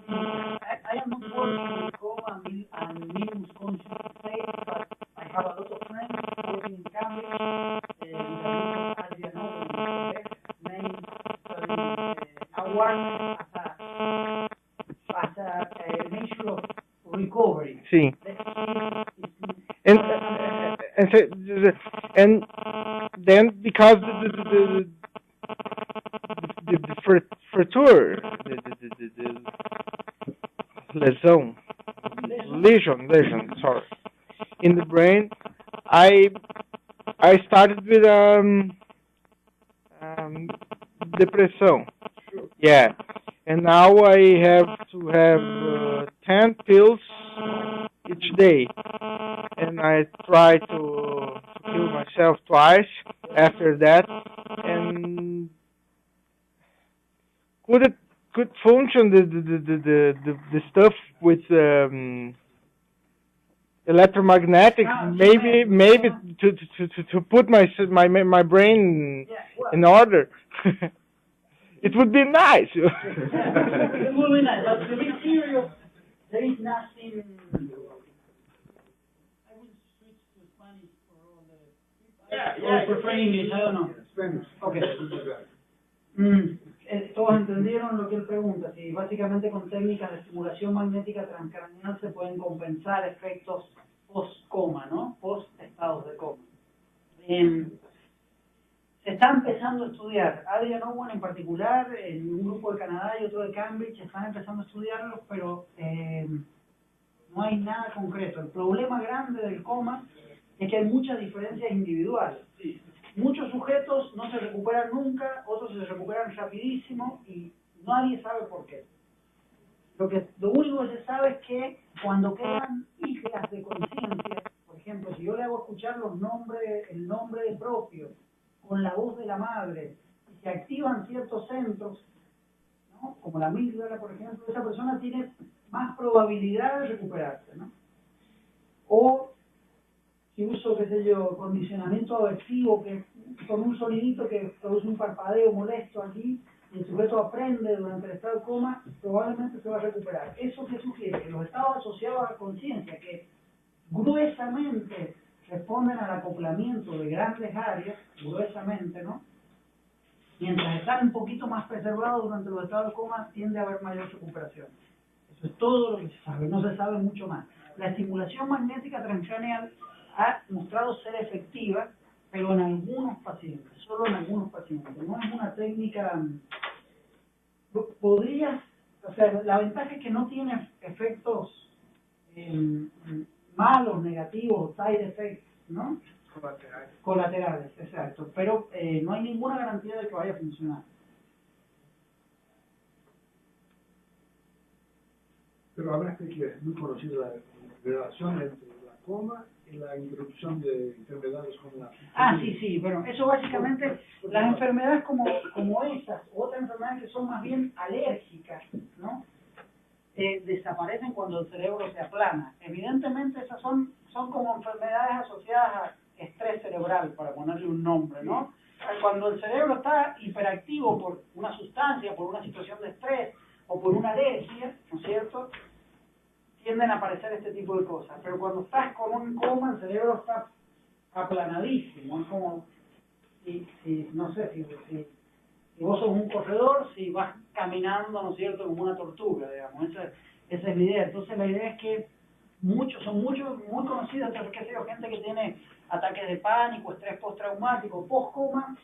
I am not working with coma and minimum conscious state, but I have a lot of friends working in Cambridge, as you know, main awareness as a measure of recovery. See, and then because the fracture, lesion, sorry, in the brain, I started with depression. Yeah, and now I have to have 10 pills each day, and I try to kill myself twice after that, and could function the stuff with electromagnetic, maybe to put my brain in order. It would be nice. It will be nice, but to be serious, there is nothing. I will switch to Spanish for all the. Or prefer English, I don't know. Spanish. Okay. Todos entendieron lo que él pregunta, si básicamente con técnicas de estimulación magnética transcranial se pueden compensar efectos post-coma, ¿no? Post-estados de coma. Se está empezando a estudiar, Adrian Owen en particular, en un grupo de Canadá y otro de Cambridge, están empezando a estudiarlos, pero no hay nada concreto. El problema grande del coma es que hay muchas diferencias individuales. Muchos sujetos no se recuperan nunca, otros se recuperan rapidísimo y nadie sabe por qué. Lo único que se sabe es que cuando quedan islas de conciencia, por ejemplo, si yo le hago escuchar el nombre propio con la voz de la madre, y se activan ciertos centros, ¿no? Como la amígdala, por ejemplo, esa persona tiene más probabilidad de recuperarse, ¿no? O si uso, qué sé yo, condicionamiento aversivo, que con un sonidito que produce un parpadeo molesto aquí, y el sujeto aprende durante el estado de coma, probablemente se va a recuperar. ¿Eso qué sugiere? Que los estados asociados a la conciencia, que gruesamente responden al acoplamiento de grandes áreas, gruesamente, ¿no? Mientras están un poquito más preservados durante los estados de coma, tiende a haber mayor recuperación. Eso es todo lo que se sabe, no se sabe mucho más. La estimulación magnética transcranial ha mostrado ser efectiva, pero en algunos pacientes, solo en algunos pacientes. No es una técnica, podría, o sea, la ventaja es que no tiene efectos malos, negativos, side effects, ¿no? Colaterales, exacto. Pero no hay ninguna garantía de que vaya a funcionar. Pero hablaste que es muy conocida la relación entre la coma y la interrupción de enfermedades como la... Ah, sí, sí, bueno, eso básicamente, las enfermedades como esas, otras enfermedades que son más bien alérgicas, ¿no? Desaparecen cuando el cerebro se aplana. Evidentemente esas son como enfermedades asociadas a estrés cerebral, para ponerle un nombre, ¿no? Cuando el cerebro está hiperactivo por una sustancia, por una situación de estrés o por una alergia, ¿no es cierto?, tienden a aparecer este tipo de cosas. Pero cuando estás con un coma, el cerebro está aplanadísimo. Es como, no sé, si vos sos un corredor, si vas caminando, ¿no es cierto?, como una tortuga, digamos. Esa es la idea. Entonces la idea es que son muchos, muy conocidos, qué sé yo, gente que tiene ataques de pánico, estrés postraumático, post-coma,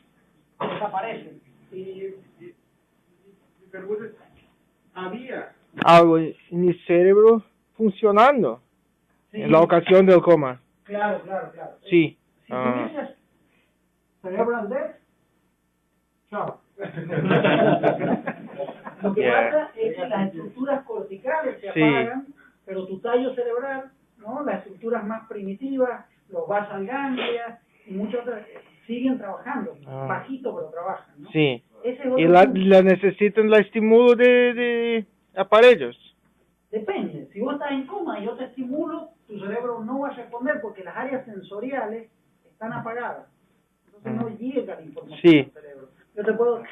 desaparecen. Y mi pregunta es, ¿había Algo en el cerebro funcionando Sí. en la ocasión del coma. Claro. Sí. Si tuvieses cerebral death, chao. Lo que pasa es que las estructuras corticales se apagan, pero tu tallo cerebral, ¿no? Las estructuras más primitivas, los basal ganglia y muchas otras siguen trabajando, bajito pero trabajan, ¿no? Sí. Ese es Y otro punto. la necesitan la estímulo de aparellos. Depende, si vos estás en coma y yo te estimulo, tu cerebro no va a responder porque las áreas sensoriales están apagadas. Entonces no llega la información al cerebro. Yo te puedo...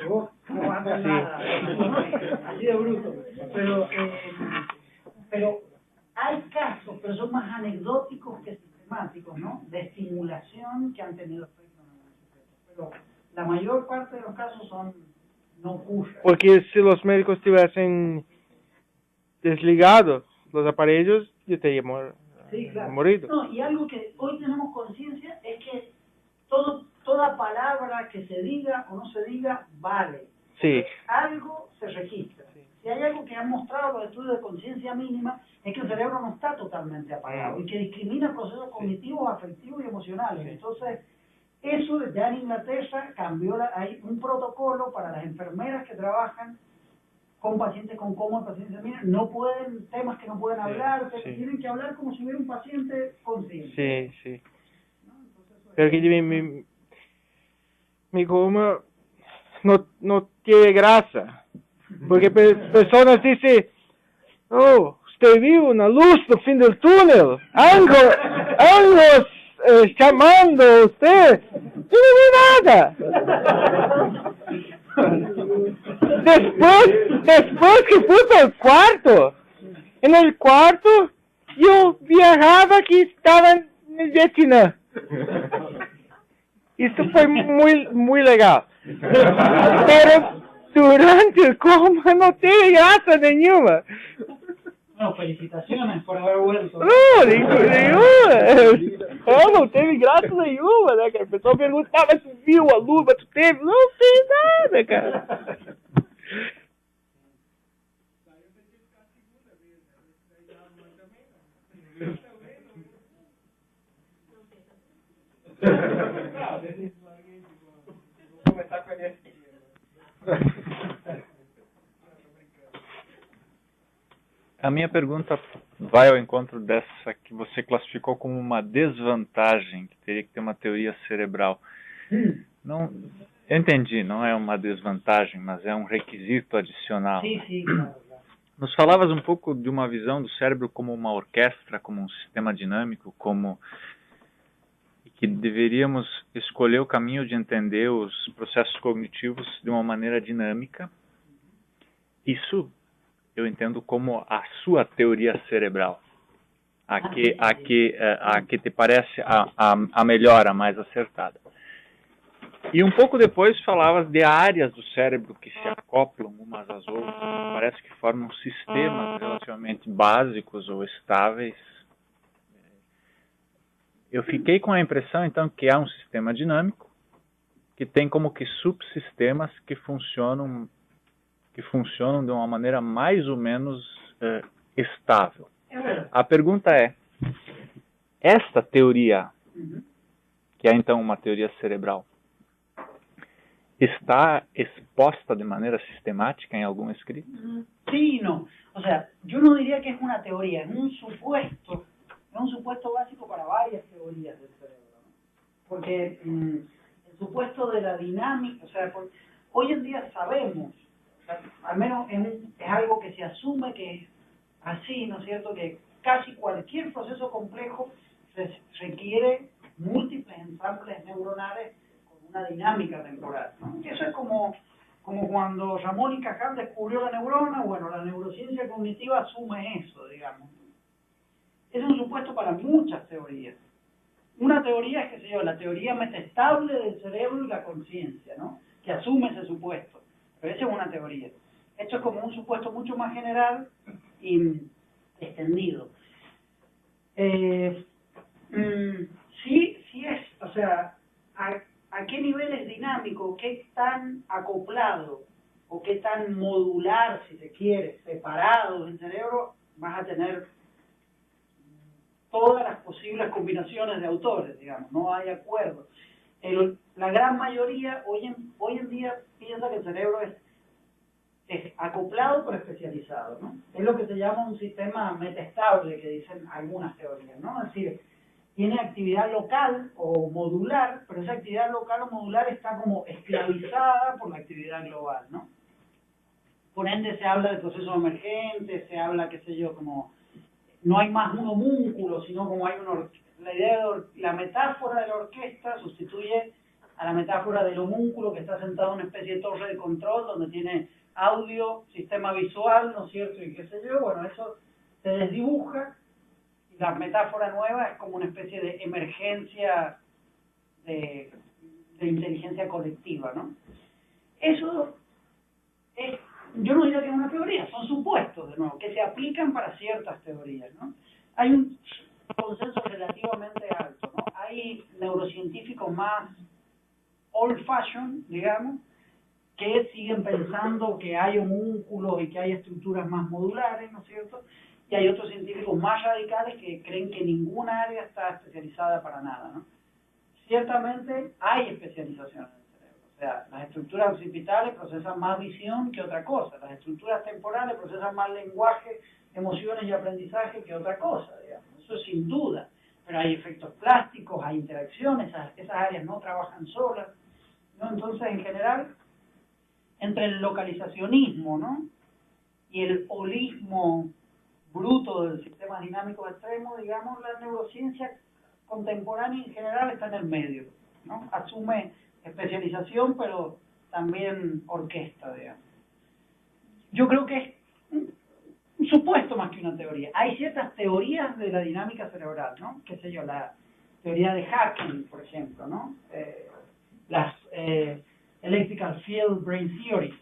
Vos no vas a hacer nada, así de bruto. Pero hay casos, pero son más anecdóticos que sistemáticos, ¿no? De estimulación que han tenido efecto en algunos sujetos. Pero la mayor parte de los casos son no ocurre. Porque si los médicos te hubiesen desligado los aparellos, yo te había morido. No, y algo que hoy tenemos conciencia es que toda palabra que se diga o no se diga vale. Sí. Algo se registra. Si hay algo que han mostrado los estudios de conciencia mínima, es que el cerebro no está totalmente apagado y que discrimina procesos cognitivos, afectivos y emocionales. Entonces, eso ya en Inglaterra cambió, hay un protocolo para las enfermeras que trabajan con pacientes con coma, pacientes mínimos, no pueden, temas que no pueden hablar, tienen que hablar como si hubiera un paciente consciente. Sí. Pero que mi coma no tiene grasa. Porque personas dicen, oh, usted vio una luz al fin del túnel, ángeles llamando a usted. Yo no vi nada. Después que fui al cuarto, en el cuarto yo viajaba que estaba en el Vietnam. Esto fue muy legal. Pero durante el coma no tiene grasa ninguna. Bueno, felicitaciones por haber vuelto. No, nenhuma. Não teve graça nenhuma, né, cara? O pessoal perguntava se viu a luva, tu teve? Não tem nada, cara. A minha pergunta vai ao encontro dessa que você classificou como uma desvantagem, que teria que ter uma teoria cerebral. Não, eu entendi, não é uma desvantagem, mas é um requisito adicional. Sim, claro. Nos falavas um pouco de uma visão do cérebro como uma orquestra, como um sistema dinâmico, e que deveríamos escolher o caminho de entender os processos cognitivos de uma maneira dinâmica. Isso eu entendo como a sua teoria cerebral, a que te parece a melhor, a mais acertada. E um pouco depois falavas de áreas do cérebro que se acoplam umas às outras, parece que formam sistemas relativamente básicos ou estáveis. Eu fiquei com a impressão, então, que há um sistema dinâmico que tem como que subsistemas que funcionam de uma maneira mais ou menos estável. A pergunta é, esta teoria, que é então uma teoria cerebral, está exposta de maneira sistemática en algún escrito? Sí y no. O sea, yo no diría que es una teoría, es un supuesto básico para varias teorías del cerebro, ¿no? Porque el supuesto de la dinámica, o sea, hoy en día sabemos, o sea, al menos es algo que se asume que es así, ¿no es cierto?, que casi cualquier proceso complejo requiere múltiples ensambles neuronales una dinámica temporal, ¿no? Eso es como cuando Ramón y Cajal descubrió la neurona. Bueno, la neurociencia cognitiva asume eso, digamos. Es un supuesto para muchas teorías. Una teoría es, qué sé yo, la teoría metastable del cerebro y la conciencia, ¿no?, que asume ese supuesto. Pero esa es una teoría. Esto es como un supuesto mucho más general y extendido. Sí es, o sea, ¿a qué nivel es dinámico? ¿Qué tan acoplado o qué tan modular, si se quiere, separado del cerebro vas a tener todas las posibles combinaciones de autores, digamos? No hay acuerdo. La gran mayoría hoy en día piensa que el cerebro es acoplado pero especializado, ¿no? Es lo que se llama un sistema metastable, que dicen algunas teorías, ¿no? Es decir, tiene actividad local o modular, pero esa actividad local o modular está como esclavizada por la actividad global, ¿no? Por ende se habla de procesos emergentes, se habla, qué sé yo, como no hay más un homúnculo, sino como hay la idea de la metáfora de la orquesta sustituye a la metáfora del homúnculo que está sentado en una especie de torre de control donde tiene audio, sistema visual, ¿no es cierto?, y qué sé yo. Bueno, eso se desdibuja. La metáfora nueva es como una especie de emergencia de inteligencia colectiva, ¿no? Eso es, yo no diría que es una teoría, son supuestos, de nuevo, que se aplican para ciertas teorías, ¿no? Hay un consenso relativamente alto, ¿no? Hay neurocientíficos más old fashion, digamos, que siguen pensando que hay homúnculos y que hay estructuras más modulares, ¿no es cierto?, y hay otros científicos más radicales que creen que ninguna área está especializada para nada, ¿no? Ciertamente hay especialización en el cerebro. O sea, las estructuras occipitales procesan más visión que otra cosa. Las estructuras temporales procesan más lenguaje, emociones y aprendizaje que otra cosa, digamos. Eso sin duda. Pero hay efectos plásticos, hay interacciones, esas áreas no trabajan solas, ¿no? Entonces, en general, entre el localizacionismo, ¿no?, y el holismo bruto del sistema dinámico extremo, digamos, la neurociencia contemporánea en general está en el medio, ¿no? Asume especialización, pero también orquesta, digamos. Yo creo que es un supuesto más que una teoría. Hay ciertas teorías de la dinámica cerebral, ¿no? Qué sé yo, la teoría de Hawking, por ejemplo, ¿no? Las Electrical Field Brain Theories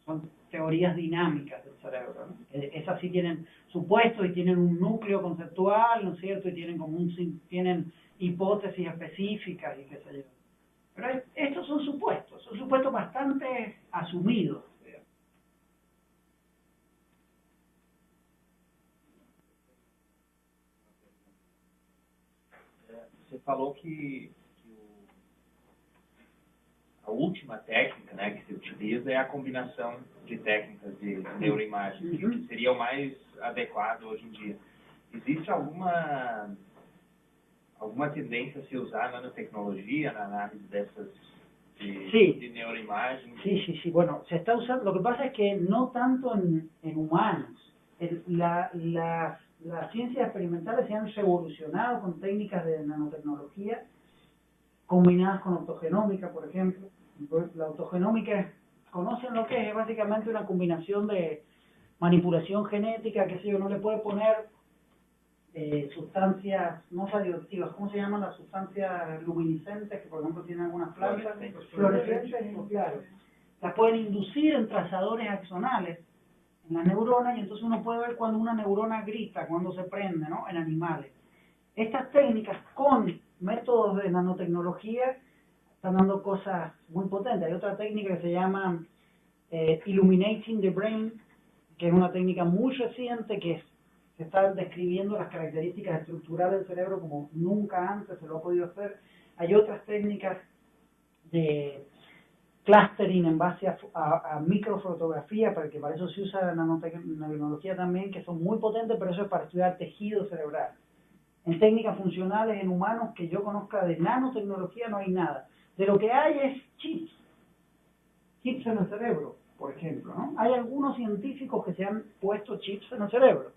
son teorías dinámicas del cerebro, ¿no? Esas sí tienen supuestos y tienen un núcleo conceptual, ¿no es cierto?, y tienen como tienen hipótesis específicas y qué sé yo. Pero estos son supuestos bastante asumidos, digamos. Você falou que a última técnica, né, que se utiliza é a combinação de técnicas de neuroimagem, que seria o mais adequado hoje em dia. Existe alguma tendência a se usar nanotecnologia na análise dessas Sí. de neuroimagem. Sí. Bueno, se está usando. Lo que pasa es que no tanto en humanos. Las ciencias experimentales se han revolucionado con técnicas de nanotecnología combinadas con autogenómica, por ejemplo. La autogenómica, ¿conocen lo que es? Es básicamente una combinación de manipulación genética, que sé yo, no le puede poner sustancias no radioactivas. ¿Cómo se llaman las sustancias luminiscentes que, por ejemplo, tienen algunas plantas? Fluorescentes, pues, claro. Las pueden inducir en trazadores axonales en las neuronas, y entonces uno puede ver cuando una neurona grita, cuando se prende, ¿no? En animales. Estas técnicas con métodos de nanotecnología están dando cosas muy potentes. Hay otra técnica que se llama Illuminating the Brain, que es una técnica muy reciente que se está describiendo las características estructurales del cerebro como nunca antes se lo ha podido hacer. Hay otras técnicas de clustering en base a microfotografía, porque para eso se usa la nanotecnología también, que son muy potentes, pero eso es para estudiar tejido cerebral. En técnicas funcionales en humanos que yo conozca de nanotecnología no hay nada. De lo que hay es chips en el cerebro, por ejemplo, ¿no? Hay algunos científicos que se han puesto chips en el cerebro,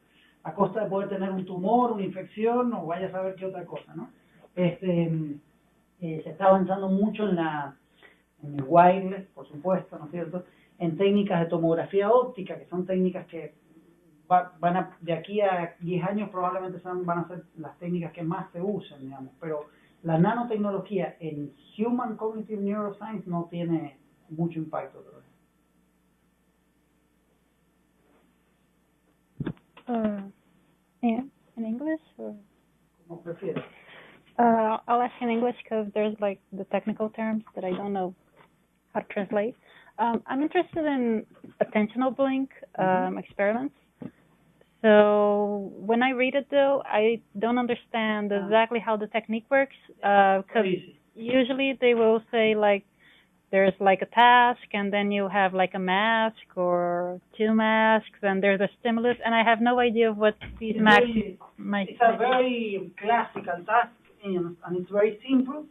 a costa de poder tener un tumor, una infección, o vaya a saber qué otra cosa, ¿no? Se está avanzando mucho en el wireless, por supuesto, ¿no es cierto? En técnicas de tomografía óptica, que son técnicas que de aquí a 10 años probablemente van a ser las técnicas que más se usen, digamos, pero la nanotecnología en Human Cognitive Neuroscience no tiene mucho impacto todavía. In English? Or? Como prefieres. I'll ask in English because there's like the technical terms that I don't know how to translate. I'm interested in attentional blink experiments. So when I read it though, I don't understand exactly how the technique works. Because usually they will say like there's like a task and then you have like a mask or two masks and there's a stimulus, and I have no idea of what these masks might be. It's a very classical task and it's very simple.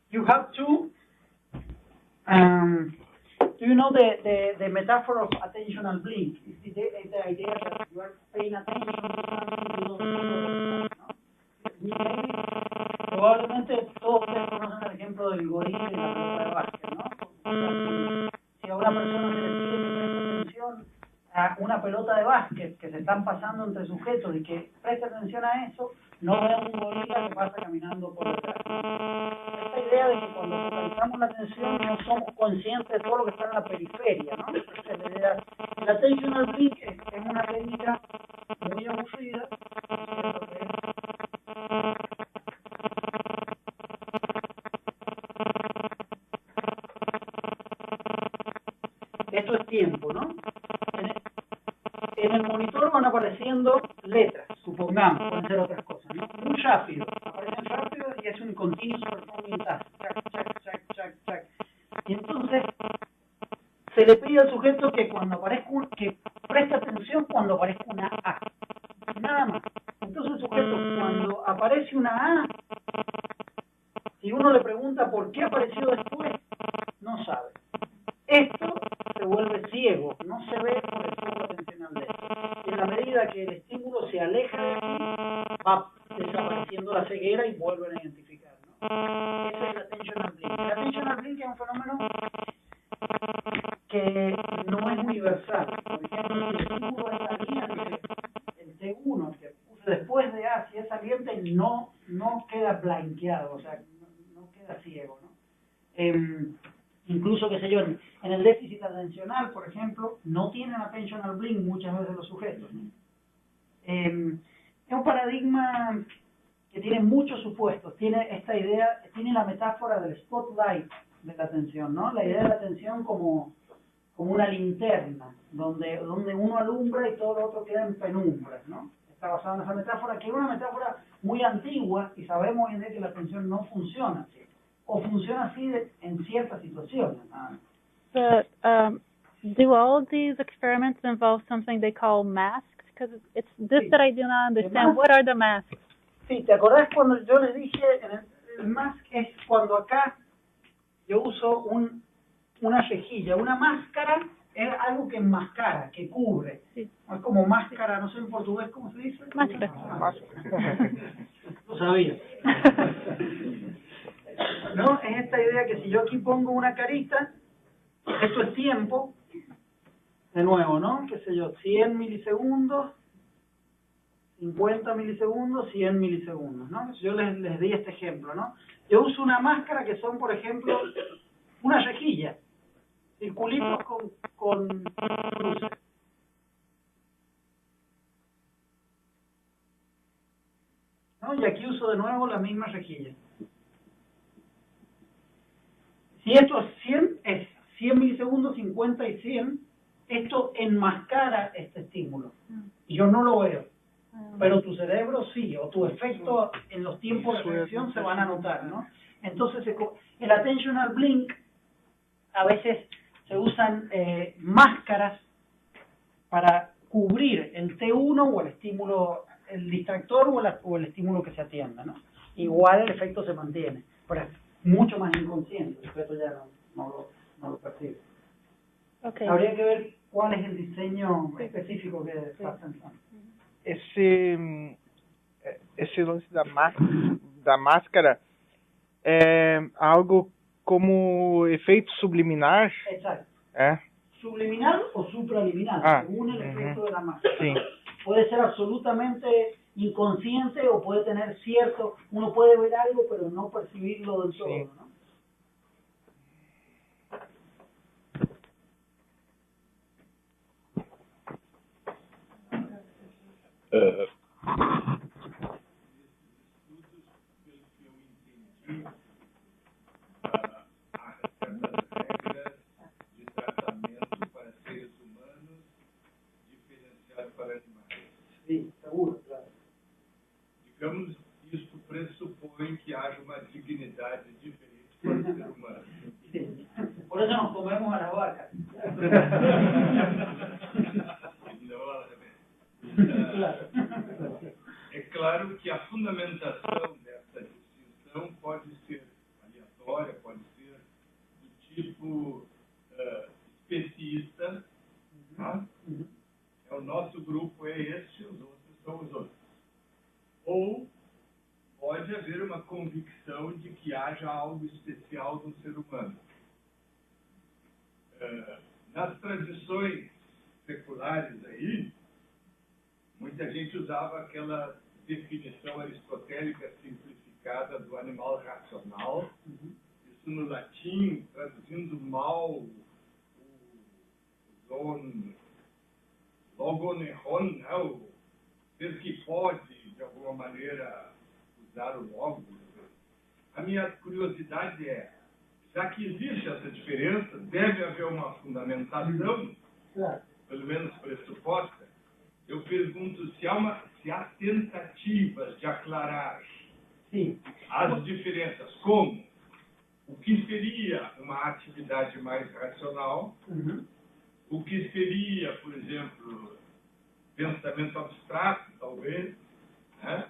You have to do you know the metaphor of attentional blink? It's the idea that you are paying attention to something, ¿no? Probablemente todos ustedes conocen el ejemplo del gorila y la pelota de básquet, ¿no? O sea, si a una persona se le pide que preste atención a una pelota de básquet que se están pasando entre sujetos y que preste atención a eso, no ve a un gorila que pasa caminando por detrás. Esta idea de que cuando focalizamos la atención no somos conscientes de todo lo que está en la periferia, ¿no? Esa es la idea. El attentional blink es una técnica muy aburrida, ¿cierto? Esto es tiempo, ¿no? En el monitor van apareciendo letras, supongamos, pueden ser otras cosas, ¿no? Muy rápido, aparecen rápido y es un continuous performing task, chac. Y entonces se le pide al sujeto que cuando aparezca que preste atención cuando aparezca una A, nada más. Entonces el sujeto cuando aparece una A, si uno le pregunta por qué apareció después, no sabe. Esto se vuelve ciego, no se ve por el foco atencional de esto. Y en la medida que el estímulo se aleja de aquí, va desapareciendo la ceguera y vuelven a identificar, ¿no? Eso es el attentional blink. El attentional blink es un fenómeno que no es universal. Por ejemplo, si el estímulo es saliente, el T1 que puse después de A, si es saliente, no queda blanqueado, o sea, no queda ciego, ¿no? Incluso, qué sé yo, en el déficit atencional, por ejemplo, no tienen attentional blink muchas veces los sujetos, ¿no? Es un paradigma que tiene muchos supuestos, tiene esta idea, tiene la metáfora del spotlight de la atención, ¿no? La idea de la atención como una linterna, donde uno alumbra y todo lo otro queda en penumbras, ¿no? Está basada en esa metáfora, que es una metáfora muy antigua y sabemos hoy en día que la atención no funciona así. O funciona así en ciertas situaciones. But do all these experiments involve something they call masks? Because it's this that I do not understand. What are the masks? Sí, ¿te acordás cuando yo les dije, el mask es cuando acá yo uso una rejilla. Una máscara es algo que enmascara, que cubre. Sí. No es como máscara, no sé en portugués cómo se dice. Máscara. Lo sabía. ¿No? Es esta idea que si yo aquí pongo una carita, esto es tiempo, de nuevo, ¿no? Qué sé yo, 100 milisegundos, 50 milisegundos, 100 milisegundos, ¿no? Yo les di este ejemplo, ¿no? Yo uso una máscara que son, por ejemplo, una rejilla, circulitos con cruces. ¿No? Y aquí uso de nuevo la misma rejilla. Si esto es 100, es 100 milisegundos, 50 y 100, esto enmascara este estímulo. Y yo no lo veo. Pero tu cerebro sí, o tu efecto en los tiempos de reacción se van a notar, ¿no? Entonces, el attentional blink, a veces se usan máscaras para cubrir el T1 o el estímulo, el distractor o el estímulo que se atienda, ¿no? Igual el efecto se mantiene, pero es mucho más inconsciente, el sujeto ya no lo percibe. Okay. Habría que ver cuál es el diseño específico que estás pensando. Esse lance da máscara é algo como efeito subliminar? Exacto. É? Subliminal o supraliminal, según el efecto de la máscara. Sí. Puede ser absolutamente inconsciente o puede tener cierto, uno puede ver algo pero no percibirlo del todo, Sí. ¿no? Sí, seguro, claro. Digamos, isso pressupõe que haja uma dignidade diferente para o ser humano. Sí. Por eso nos comemos a las vacas. Claro. É claro que a fundamentação dessa distinção pode ser aleatória, pode ser do tipo especista. Tá? O nosso grupo é este, os outros são os outros. Ou pode haver uma convicção de que haja algo especial no ser humano. Nas tradições seculares aí, muita gente usava aquela definição aristotélica simplificada do animal racional. Isso no latim, traduzindo mal o logoneron, né? O ser que pode, de alguma maneira, usar o logos. A minha curiosidade é, já que existe essa diferença, deve haver uma fundamentação, Claro. pelo menos pressuposta. Eu pergunto se há tentativas de aclarar Sí. as diferenças, como o que seria uma atividade mais racional, o que seria, por exemplo, pensamento abstrato, talvez, né?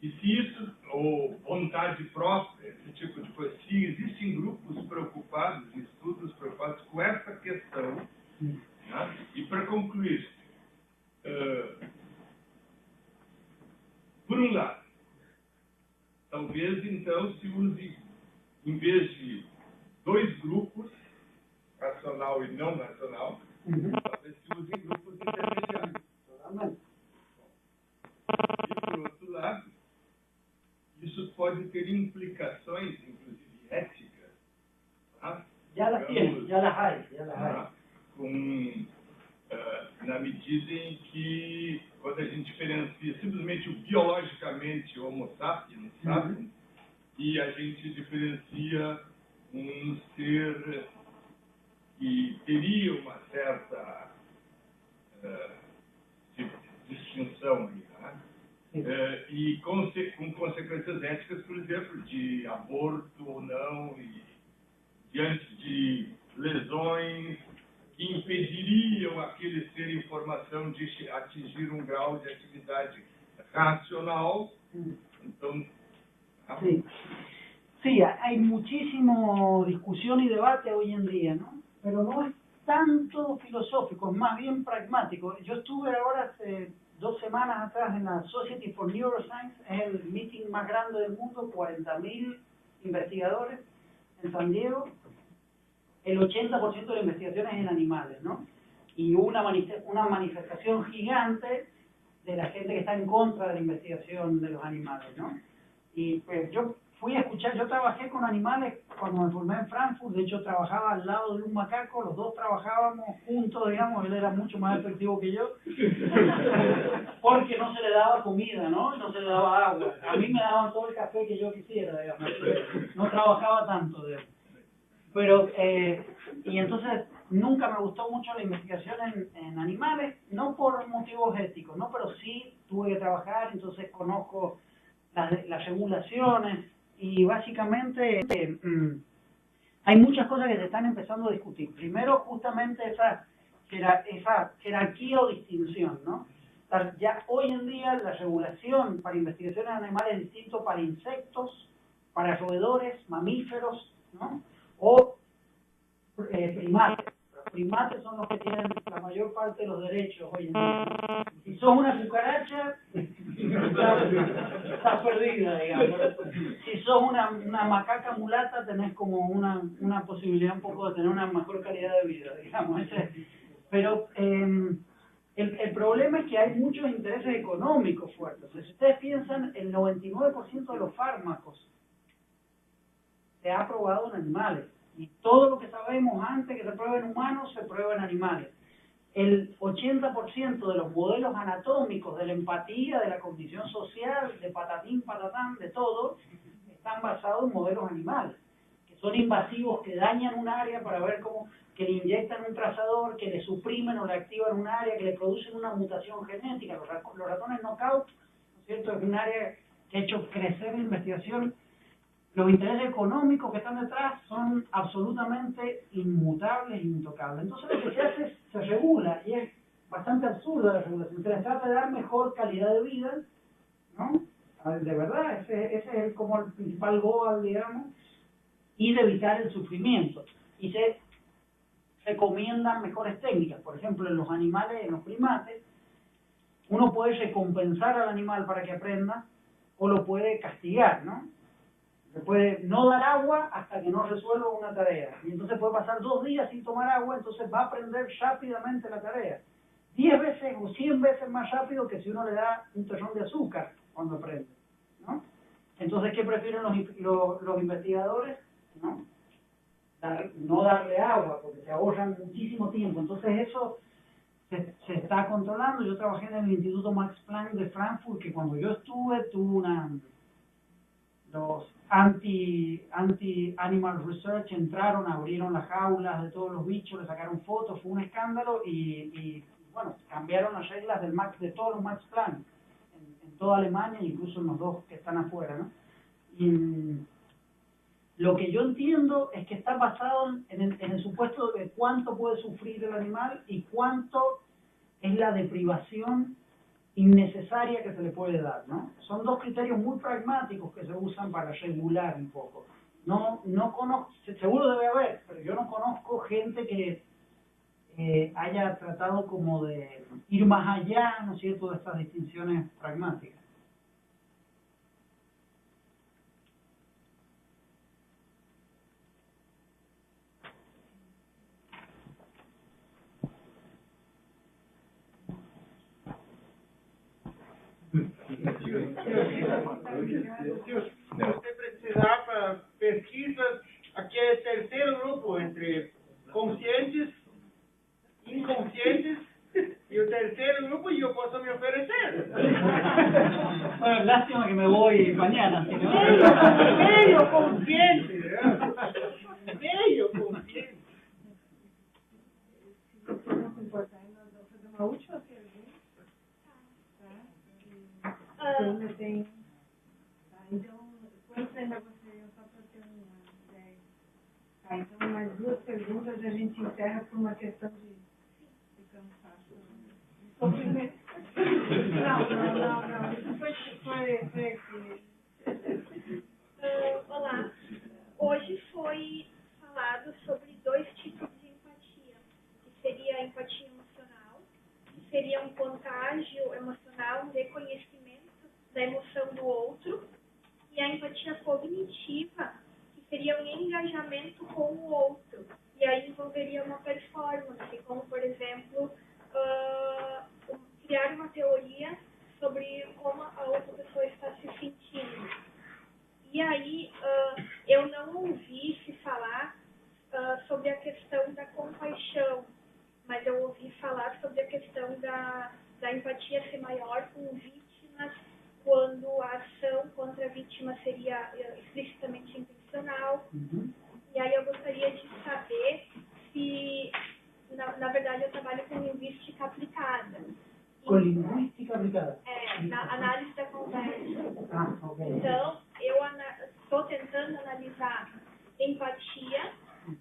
E se isso, ou vontade própria, esse tipo de coisa, se existem grupos preocupados, estudos preocupados com essa questão, né? E para concluir, por um lado, talvez então se use, em vez de dois grupos, racional e não racional, talvez se usem grupos intermediários. E por outro lado, isso pode ter implicações, inclusive éticas, tá? Ya las tienes, ya las hay, ya las hay. Na medida em que, quando a gente diferencia simplesmente o biologicamente Homo sapiens, sabe? E a gente diferencia um ser que teria uma certa distinção aí, né? E com consequências éticas, por exemplo, de aborto ou não, e diante de lesões que impediriam aquele ser em formação de atingir um grau de atividade racional. Então, Sí. Sí, hay muchísimo discusión y debate hoy en día, ¿no? Pero no es tanto filosófico, es más bien pragmático. Yo estuve ahora hace 2 semanas atrás en la Society for Neuroscience, es el meeting más grande del mundo, 40.000 investigadores en San Diego. El 80% de la investigación es en animales, ¿no? Y una manifestación gigante de la gente que está en contra de la investigación de los animales, ¿no? Y pues yo fui a escuchar, yo trabajé con animales cuando me formé en Frankfurt, de hecho trabajaba al lado de un macaco, los dos trabajábamos juntos, digamos, él era mucho más efectivo que yo, porque no se le daba comida, ¿no? No se le daba agua. A mí me daban todo el café que yo quisiera, digamos, no trabajaba tanto, digamos. Pero, y entonces nunca me gustó mucho la investigación en animales, no por motivos éticos, ¿no? Pero sí tuve que trabajar, entonces conozco las regulaciones y básicamente hay muchas cosas que se están empezando a discutir. Primero, justamente esa jerarquía o distinción, ¿no? Ya hoy en día la regulación para investigación en animales es distinto para insectos, para roedores, mamíferos, ¿no? O primates. Los primates son los que tienen la mayor parte de los derechos hoy en día. Si sos una cucaracha, estás perdida, digamos. Si sos una macaca mulata, tenés como una posibilidad un poco de tener una mejor calidad de vida, digamos. Pero el problema es que hay muchos intereses económicos fuertes. Si ustedes piensan, el 99% de los fármacos se ha probado en animales. Y todo lo que sabemos antes que se pruebe en humanos, se prueba en animales. El 80% de los modelos anatómicos de la empatía, de la condición social, de patatín, patatán, de todo, están basados en modelos animales, que son invasivos, que dañan un área para ver cómo, que le inyectan un trazador, que le suprimen o le activan un área, que le producen una mutación genética. Los ratones knockout, ¿no es cierto?, es un área que ha hecho crecer la investigación. Los intereses económicos que están detrás son absolutamente inmutables e intocables. Entonces lo que se hace es, se regula, y es bastante absurda la regulación. Se les trata de dar mejor calidad de vida, ¿no? De verdad, ese es como el principal goal, digamos, y de evitar el sufrimiento. Y se recomiendan mejores técnicas. Por ejemplo, en los animales, en los primates, uno puede recompensar al animal para que aprenda, o lo puede castigar, ¿no? Se puede no dar agua hasta que no resuelva una tarea. Y entonces puede pasar 2 días sin tomar agua, entonces va a aprender rápidamente la tarea. 10 veces o 100 veces más rápido que si uno le da un terrón de azúcar cuando aprende, ¿no? Entonces, ¿qué prefieren los investigadores? ¿No? No darle agua, porque se ahorran muchísimo tiempo. Entonces eso se está controlando. Yo trabajé en el Instituto Max Planck de Frankfurt, que cuando yo estuve tuvo los anti-animal research entraron, abrieron las jaulas de todos los bichos, le sacaron fotos, fue un escándalo y bueno, cambiaron las reglas de todos los Max Planck en toda Alemania, incluso en los 2 que están afuera, ¿no? Y lo que yo entiendo es que está basado en el supuesto de cuánto puede sufrir el animal y cuánto es la deprivación innecesaria que se le puede dar, ¿no? Son 2 criterios muy pragmáticos que se usan para regular un poco. No conozco, seguro debe haber, pero yo no conozco gente que haya tratado como de ir más allá, ¿no es cierto?, de estas distinciones pragmáticas. Você precisava pesquisas, aqui é terceiro grupo, entre conscientes, inconscientes, y el tercer grupo yo posso me oferecer. Bueno, lástima que me voy mañana. Si no... Medio consciente, medio consciente. Se não se importar, nós vamos fazer uma última pergunta. Tá? Ainda tem. Tá, então, quanto ainda gostaria, só para ter uma ideia? Tá, então, mais 2 perguntas a gente encerra por uma questão de cansaço. Sofrimento. Não. Isso foi aqui. Olá. empatia cognitiva, que seria um engajamento com o outro. E aí envolveria uma performance, como, por exemplo, criar uma teoria sobre como a outra pessoa está se sentindo. E aí eu não ouvi se falar sobre a questão da compaixão, mas eu ouvi falar sobre a questão da empatia ser maior com vítimas, quando a ação contra a vítima seria explicitamente intencional. E aí eu gostaria de saber se, na verdade, eu trabalho com linguística aplicada. Com linguística aplicada? Na análise da conversa. Ok. Então, eu estou tentando analisar empatia,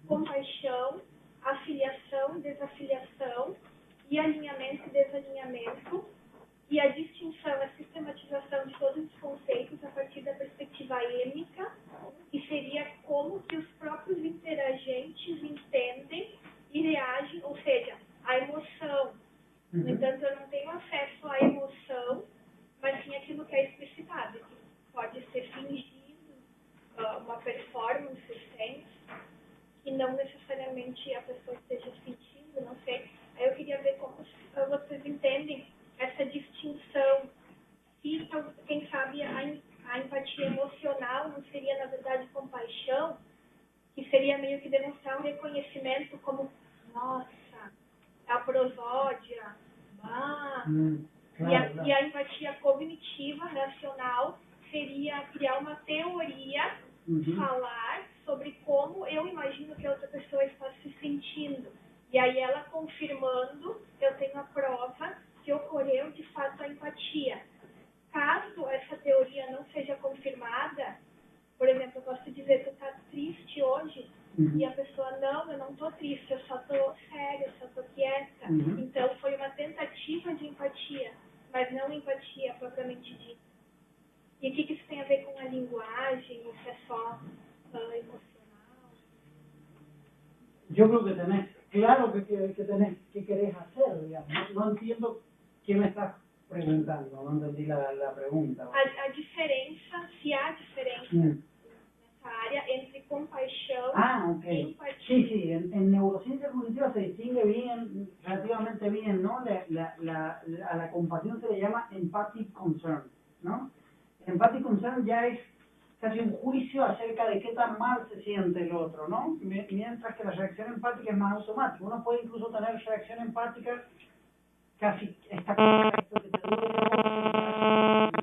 compaixão, afiliação, desafiliação e alinhamento e desalinhamento, e a distinção, a sistematização de todos os conceitos a partir da perspectiva êmica, que seria como que os próprios interagentes entendem e reagem, ou seja, a emoção. No entanto, eu não tenho acesso à emoção, mas sim aquilo que é explicitado, que pode ser fingido, uma performance, que não necessariamente a pessoa esteja sentindo, não sei. Aí eu queria ver como vocês entendem essa distinção. Se, quem sabe, a empatia emocional não seria, na verdade, compaixão, que seria meio que demonstrar um reconhecimento como, nossa, a prosódia, e a empatia cognitiva, racional, seria criar uma teoria, falar sobre como eu imagino que a outra pessoa está se sentindo. E aí ela confirmando, eu tenho a prova que ocorreu de fato a empatia. Caso essa teoria não seja confirmada, por exemplo, eu posso dizer que tu está triste hoje, e a pessoa, não, eu não estou triste, eu só estou séria, eu só estou quieta. Então foi uma tentativa de empatia, mas não empatia propriamente dita. E o que isso tem a ver com a linguagem, ou se é só emocional? Yo creo que tenés, claro que tenés, que querés hacer, digamos. No entiendo qué me estás preguntando, no entendí la pregunta. A diferença, se há diferença nessa área entre compaixão e empatia. Sí, en neurociencia cognitiva se distingue bien, relativamente bien, ¿no? A la compasión se le llama empathic concern, ¿no? Empathic concern ya es casi un juicio acerca de qué tan mal se siente el otro, ¿no? Mientras que la reacción empática es más automática. Uno puede incluso tener reacción empática casi está esto que te duele a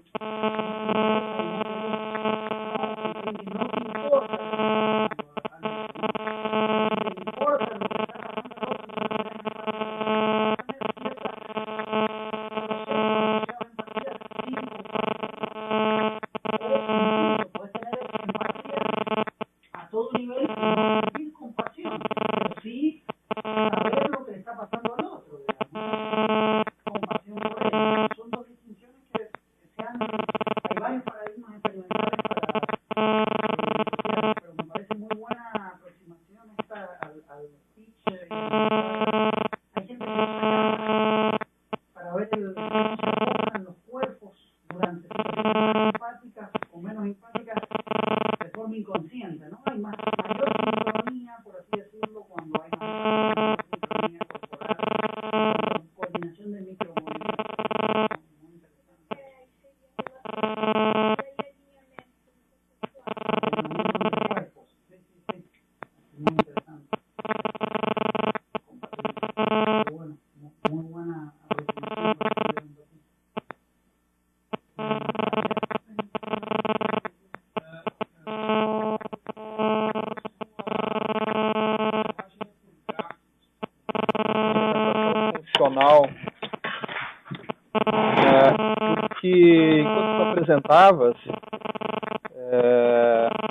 Porque enquanto tu apresentavas,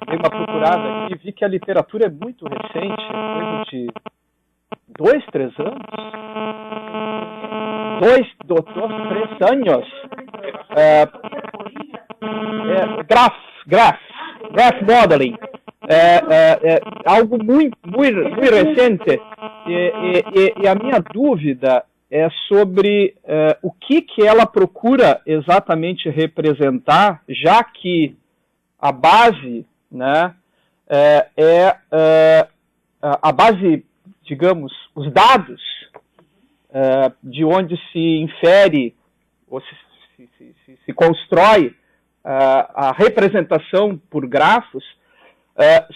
dei uma procurada aqui e vi que a literatura é muito recente, coisa de 2, 3 anos. 3 anos. Graph modeling. Algo muito recente. E a minha dúvida é sobre o que ela procura exatamente representar, já que a base, né, a base, digamos, os dados de onde se infere ou se constrói a representação por grafos,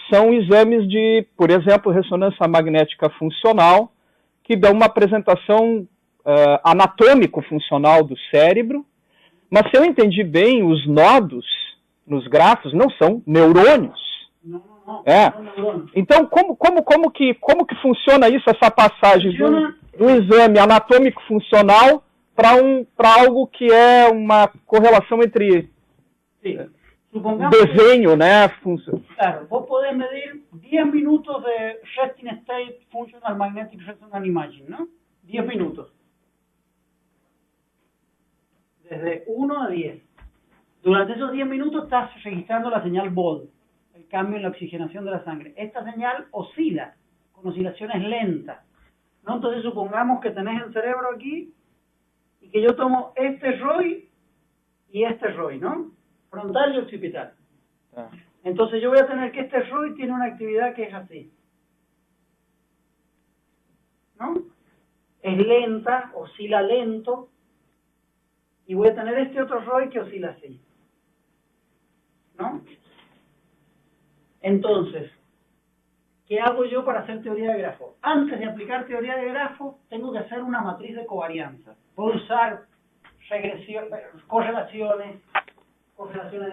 são exames de, por exemplo, ressonância magnética funcional, que dão uma apresentação anatômico-funcional do cérebro, mas se eu entendi bem, os nodos nos grafos não são neurônios. Não. Então, como que funciona isso, essa passagem do exame anatômico-funcional para algo que é uma correlação entre desenho, né? Claro, vos podés medir 10 minutos de resting state functional magnetic resonance imaging, ¿no? 10 minutos. Desde 1 a 10. Durante esos 10 minutos estás registrando la señal BOD, el cambio en la oxigenación de la sangre. Esta señal oscila, con oscilaciones lentas, ¿no? Entonces supongamos que tenés el cerebro aquí y que yo tomo este ROI y este ROI, ¿no? Frontal y occipital. Entonces yo voy a tener que este ROI tiene una actividad que es así, ¿no? Es lenta, oscila lento, y voy a tener este otro ROI que oscila así, ¿no? Entonces, ¿qué hago yo para hacer teoría de grafos? Antes de aplicar teoría de grafos, tengo que hacer una matriz de covarianza. Puedo usar correlaciones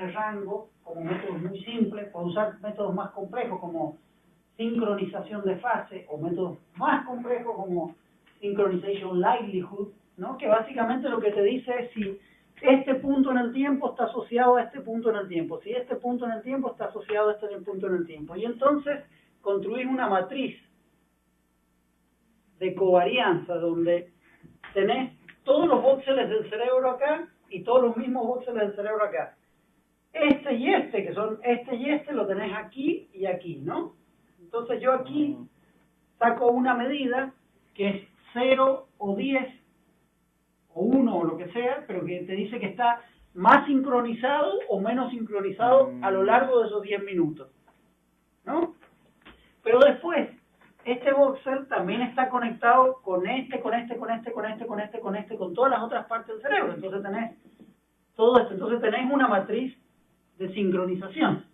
de rango como métodos muy simples, puedo usar métodos más complejos como sincronización de fase, o métodos más complejos como synchronization likelihood, ¿no? Que básicamente lo que te dice es si este punto en el tiempo está asociado a este punto en el tiempo, si este punto en el tiempo está asociado a este punto en el tiempo. Y entonces construir una matriz de covarianza donde tenés todos los voxeles del cerebro acá y todos los mismos voxeles del cerebro acá. Este y este, que son este y este, lo tenés aquí y aquí, ¿no? Entonces yo aquí saco una medida que es 0 o 10 o 1 o lo que sea, pero que te dice que está más sincronizado o menos sincronizado a lo largo de esos 10 minutos, ¿no? Pero después, este voxel también está conectado con con todas las otras partes del cerebro. Entonces tenés todo esto. Entonces tenés una matriz de sincronización,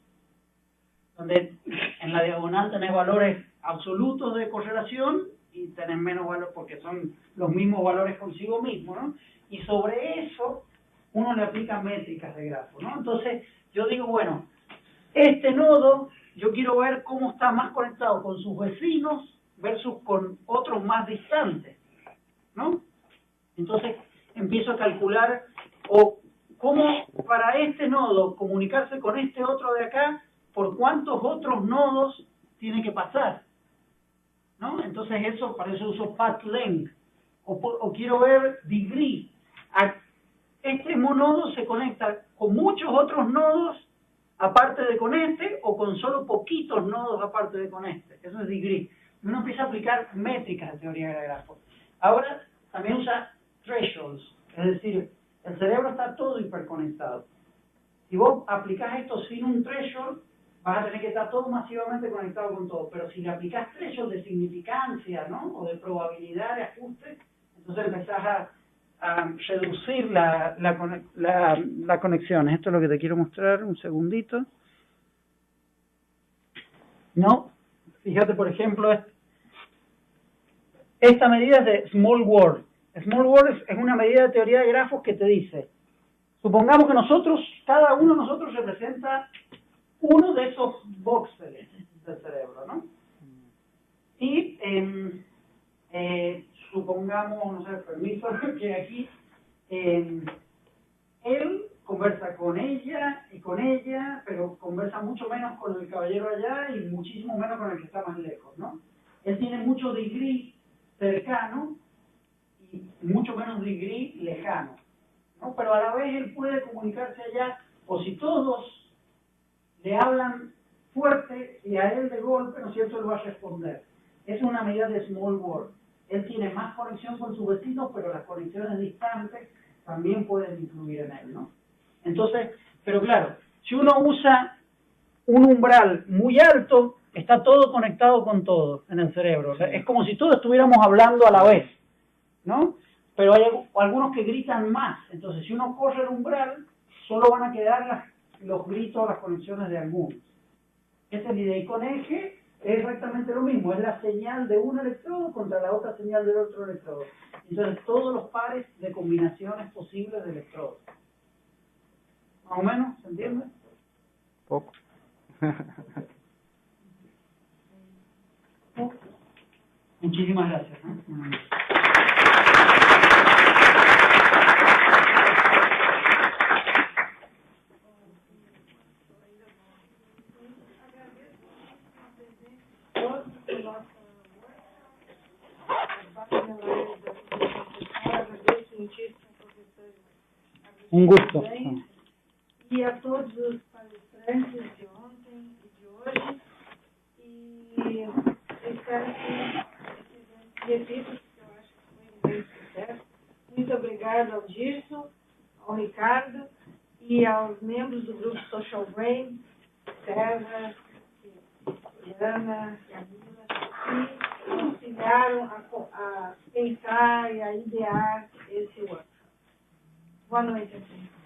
donde en la diagonal tenés valores absolutos de correlación y tenés menos valores porque son los mismos valores consigo mismo, ¿no? Y sobre eso uno le aplica métricas de grafo, ¿no? Entonces yo digo, bueno, este nodo yo quiero ver cómo está más conectado con sus vecinos versus con otros más distantes, ¿no? Entonces empiezo a calcular cómo para este nodo comunicarse con este otro de acá, por cuántos otros nodos tiene que pasar, ¿no? Entonces para eso uso path length, o quiero ver degree. Este monodo se conecta con muchos otros nodos aparte de con este, o con solo poquitos nodos aparte de con este. Eso es degree. Uno empieza a aplicar métricas de teoría de grafos. Ahora también usa thresholds, es decir, el cerebro está todo hiperconectado. Si vos aplicás esto sin un threshold, vas a tener que estar todo masivamente conectado con todo. Pero si le aplicás threshold de significancia, ¿no? O de probabilidad de ajuste, entonces empezás a reducir la conexión. Esto es lo que te quiero mostrar, un segundito. No, fíjate por ejemplo, esta medida es de Small World. Small World es una medida de teoría de grafos que te dice, supongamos que cada uno de nosotros representa uno de esos voxeles del cerebro, ¿no? Y supongamos, no sé, permiso, que aquí él conversa con ella y con ella, pero conversa mucho menos con el caballero allá y muchísimo menos con el que está más lejos, ¿no? Él tiene mucho degree cercano y mucho menos degree lejano, ¿no? Pero a la vez él puede comunicarse allá, o si todos le hablan fuerte y a él de golpe, ¿no es cierto?, él va a responder. Es una medida de Small World. Él tiene más conexión con sus vecinos, pero las conexiones distantes también pueden influir en él, ¿no? Entonces, pero claro, si uno usa un umbral muy alto, está todo conectado con todo en el cerebro. Es como si todos estuviéramos hablando a la vez, ¿no? Pero hay algunos que gritan más. Entonces, si uno corre el umbral, solo van a quedar los gritos, las conexiones de algunos. Esa es la idea. Y con eje es exactamente lo mismo. Es la señal de un electrodo contra la otra señal del otro electrodo. Entonces, todos los pares de combinaciones posibles de electrodos. ¿Más o menos? ¿Se entiende? Poco. Muchísimas gracias. Un gusto. E a todos os palestrantes de ontem e de hoje. E eu espero que esse repita, porque eu acho que foi um grande sucesso. Muito obrigada ao Dirson, ao Ricardo e aos membros do grupo Social Brain, César, Ana e a Mila, que auxiliaram a pensar e a idear esse workshop. Boa noite a todos.